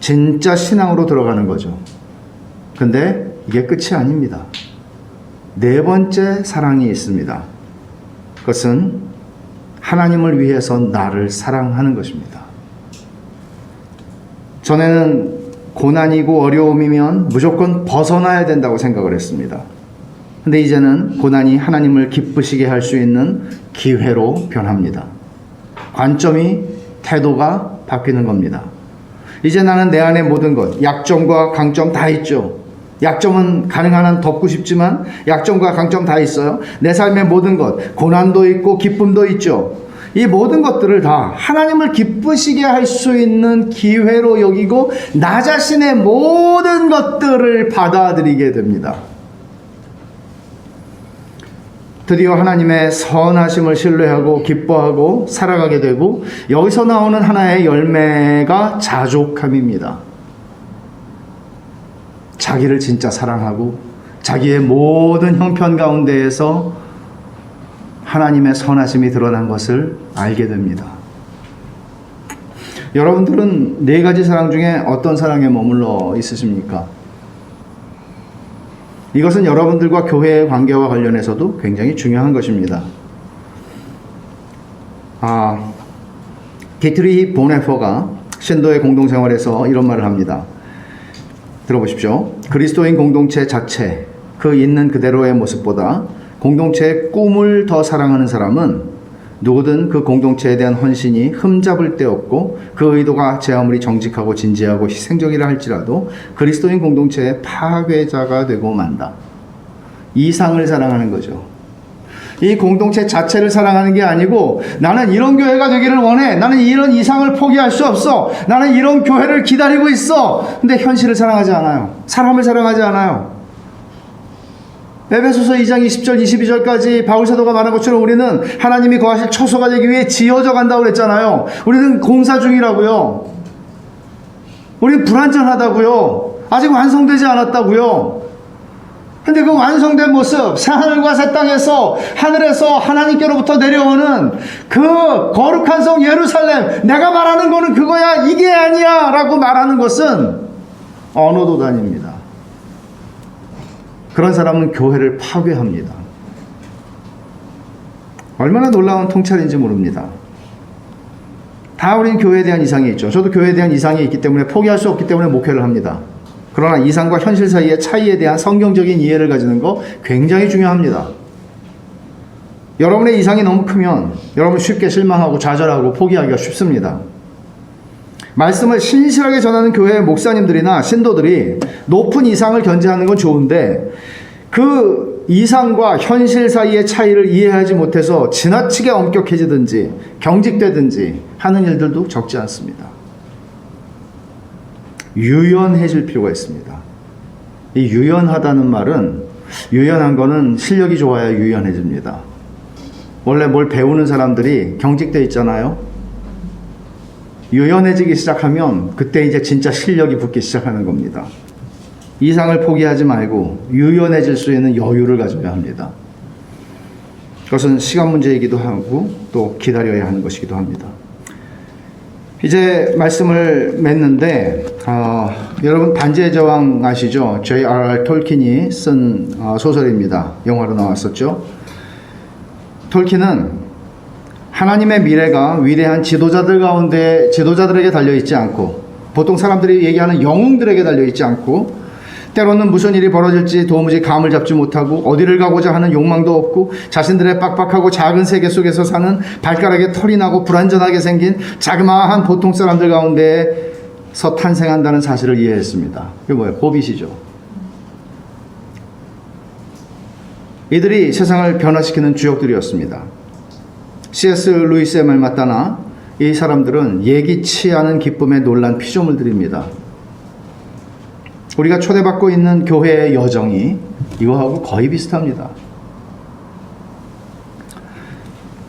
진짜 신앙으로 들어가는 거죠. 근데 이게 끝이 아닙니다. 네 번째 사랑이 있습니다. 그것은 하나님을 위해서 나를 사랑하는 것입니다. 전에는 고난이고 어려움이면 무조건 벗어나야 된다고 생각을 했습니다. 근데 이제는 고난이 하나님을 기쁘시게 할 수 있는 기회로 변합니다. 관점이, 태도가 바뀌는 겁니다. 이제 나는 내 안에 모든 것, 약점과 강점 다 있죠. 약점은 가능한 한 덮고 싶지만 약점과 강점 다 있어요. 내 삶의 모든 것, 고난도 있고 기쁨도 있죠. 이 모든 것들을 다 하나님을 기쁘시게 할 수 있는 기회로 여기고 나 자신의 모든 것들을 받아들이게 됩니다. 드디어 하나님의 선하심을 신뢰하고 기뻐하고 살아가게 되고 여기서 나오는 하나의 열매가 자족함입니다. 자기를 진짜 사랑하고 자기의 모든 형편 가운데에서 하나님의 선하심이 드러난 것을 알게 됩니다. 여러분들은 네 가지 사랑 중에 어떤 사랑에 머물러 있으십니까? 이것은 여러분들과 교회의 관계와 관련해서도 굉장히 중요한 것입니다. 디트리히 보네퍼가 신도의 공동생활에서 이런 말을 합니다. 들어보십시오. 그리스도인 공동체 자체, 그 있는 그대로의 모습보다 공동체의 꿈을 더 사랑하는 사람은 누구든 그 공동체에 대한 헌신이 흠잡을 데 없고 그 의도가 제 아무리 정직하고 진지하고 희생적이라 할지라도 그리스도인 공동체의 파괴자가 되고 만다. 이상을 사랑하는 거죠. 이 공동체 자체를 사랑하는 게 아니고 나는 이런 교회가 되기를 원해. 나는 이런 이상을 포기할 수 없어. 나는 이런 교회를 기다리고 있어. 근데 현실을 사랑하지 않아요. 사람을 사랑하지 않아요. 에베소서 2장 20절 22절까지 바울 사도가 말한 것처럼 우리는 하나님이 거하실 처소가 되기 위해 지어져 간다고 그랬잖아요. 우리는 공사 중이라고요. 우리는 불완전하다고요. 아직 완성되지 않았다고요. 근데 그 완성된 모습, 새 하늘과 새 땅에서 하늘에서 하나님께로부터 내려오는 그 거룩한 성 예루살렘, 내가 말하는 거는 그거야, 이게 아니야 라고 말하는 것은 언어도단입니다. 그런 사람은 교회를 파괴합니다. 얼마나 놀라운 통찰인지 모릅니다. 다 우린 교회에 대한 이상이 있죠. 저도 교회에 대한 이상이 있기 때문에 포기할 수 없기 때문에 목회를 합니다. 그러나 이상과 현실 사이의 차이에 대한 성경적인 이해를 가지는 거 굉장히 중요합니다. 여러분의 이상이 너무 크면 여러분 쉽게 실망하고 좌절하고 포기하기가 쉽습니다. 말씀을 신실하게 전하는 교회의 목사님들이나 신도들이 높은 이상을 견지하는 건 좋은데 그 이상과 현실 사이의 차이를 이해하지 못해서 지나치게 엄격해지든지 경직되든지 하는 일들도 적지 않습니다. 유연해질 필요가 있습니다. 이 유연하다는 말은 유연한 거는 실력이 좋아야 유연해집니다. 원래 뭘 배우는 사람들이 경직돼 있잖아요. 유연해지기 시작하면 그때 이제 진짜 실력이 붙기 시작하는 겁니다. 이상을 포기하지 말고 유연해질 수 있는 여유를 가져야 합니다. 그것은 시간 문제이기도 하고 또 기다려야 하는 것이기도 합니다. 이제 말씀을 맺는데 여러분 반지의 제왕 아시죠? J.R.R. 톨킨이 쓴 소설입니다. 영화로 나왔었죠. 톨킨은 하나님의 미래가 위대한 지도자들에게 달려있지 않고 보통 사람들이 얘기하는 영웅들에게 달려있지 않고 때로는 무슨 일이 벌어질지 도무지 감을 잡지 못하고 어디를 가고자 하는 욕망도 없고 자신들의 빡빡하고 작은 세계 속에서 사는 발가락에 털이 나고 불완전하게 생긴 자그마한 보통 사람들 가운데서 탄생한다는 사실을 이해했습니다. 그게 뭐예요? 호빗이죠. 이들이 세상을 변화시키는 주역들이었습니다. C.S. 루이스의 말 맞다나 이 사람들은 예기치 않은 기쁨에 놀란 피조물들입니다. 우리가 초대받고 있는 교회의 여정이 이거하고 거의 비슷합니다.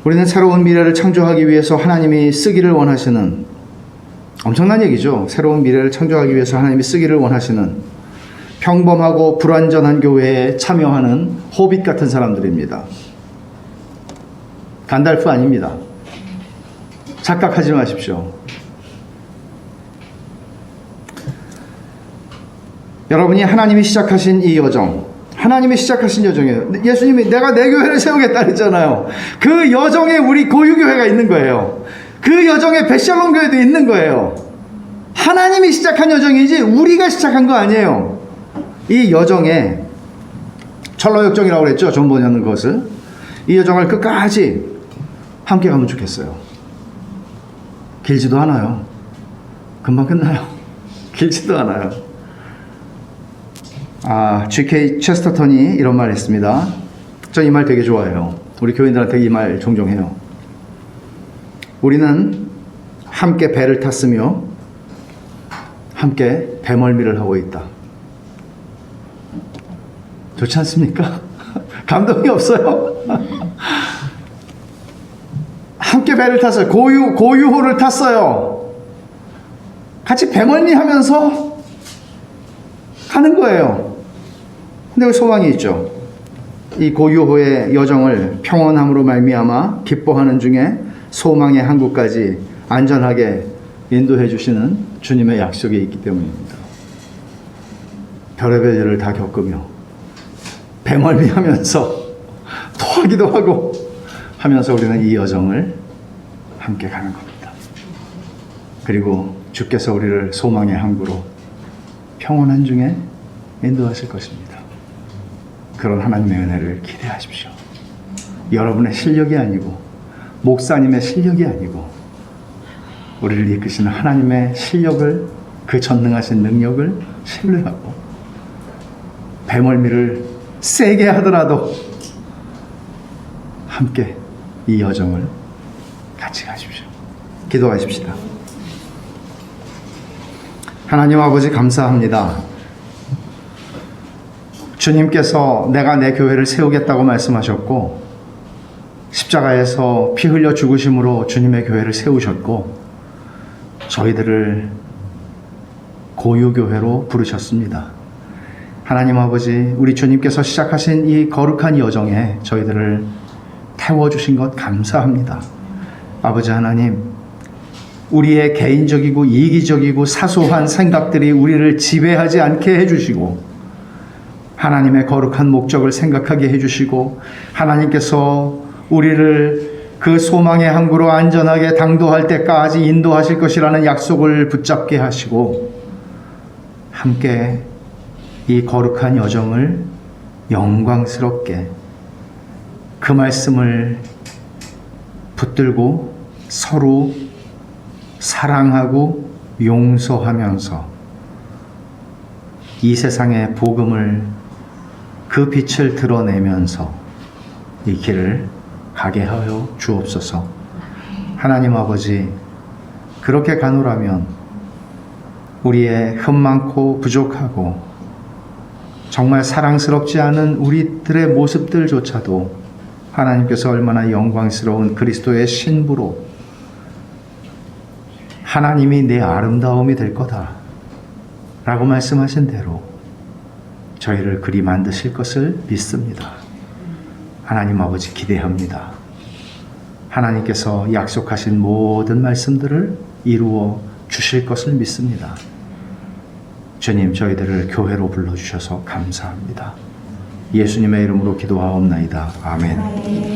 우리는 새로운 미래를 창조하기 위해서 하나님이 쓰기를 원하시는 엄청난 얘기죠. 새로운 미래를 창조하기 위해서 하나님이 쓰기를 원하시는 평범하고 불완전한 교회에 참여하는 호빗 같은 사람들입니다. 간달프 아닙니다. 착각하지 마십시오. 여러분이 하나님이 시작하신 이 여정, 하나님이 시작하신 여정이에요. 예수님이 내가 내 교회를 세우겠다 그랬잖아요. 그 여정에 우리 고유교회가 있는 거예요. 그 여정에 베샬롬 교회도 있는 거예요. 하나님이 시작한 여정이지 우리가 시작한 거 아니에요. 이 여정에 철로역정이라고 그랬죠. 전 번역하는 것을. 이 여정을 끝까지 함께 가면 좋겠어요. 길지도 않아요. 금방 끝나요. 길지도 않아요. G.K. 체스터턴이 이런 말 했습니다. 전 이 말 되게 좋아해요. 우리 교인들한테 이 말 종종 해요. 우리는 함께 배를 탔으며 함께 배멀미를 하고 있다. 좋지 않습니까? 감동이 없어요? 함께 배를 탔어요. 고유호를 탔어요. 같이 배멀미 하면서 가는 거예요. 근데 왜 소망이 있죠? 이 고유호의 여정을 평온함으로 말미암아 기뻐하는 중에 소망의 항구까지 안전하게 인도해 주시는 주님의 약속이 있기 때문입니다. 별의별 일을 다 겪으며 배멀미하면서 토하기도 하고 하면서 우리는 이 여정을 함께 가는 겁니다. 그리고 주께서 우리를 소망의 항구로 평온한 중에 인도하실 것입니다. 그런 하나님의 은혜를 기대하십시오. 여러분의 실력이 아니고 목사님의 실력이 아니고 우리를 이끄시는 하나님의 실력을, 그 전능하신 능력을 신뢰하고 배멀미를 세게 하더라도 함께 이 여정을 같이 가십시오. 기도하십시다. 하나님 아버지 감사합니다. 주님께서 내가 내 교회를 세우겠다고 말씀하셨고 십자가에서 피 흘려 죽으심으로 주님의 교회를 세우셨고 저희들을 고유교회로 부르셨습니다. 하나님 아버지, 우리 주님께서 시작하신 이 거룩한 여정에 저희들을 태워주신 것 감사합니다. 아버지 하나님, 우리의 개인적이고 이기적이고 사소한 생각들이 우리를 지배하지 않게 해주시고 하나님의 거룩한 목적을 생각하게 해주시고 하나님께서 우리를 그 소망의 항구로 안전하게 당도할 때까지 인도하실 것이라는 약속을 붙잡게 하시고 함께 이 거룩한 여정을 영광스럽게 그 말씀을 붙들고 서로 사랑하고 용서하면서 이 세상의 복음을 그 빛을 드러내면서 이 길을 가게 하여 주옵소서. 하나님 아버지, 그렇게 가노라면 우리의 흠 많고 부족하고 정말 사랑스럽지 않은 우리들의 모습들조차도 하나님께서 얼마나 영광스러운 그리스도의 신부로 하나님이 내 아름다움이 될 거다 라고 말씀하신 대로 저희를 그리 만드실 것을 믿습니다. 하나님 아버지 기대합니다. 하나님께서 약속하신 모든 말씀들을 이루어 주실 것을 믿습니다. 주님, 저희들을 교회로 불러주셔서 감사합니다. 예수님의 이름으로 기도하옵나이다. 아멘.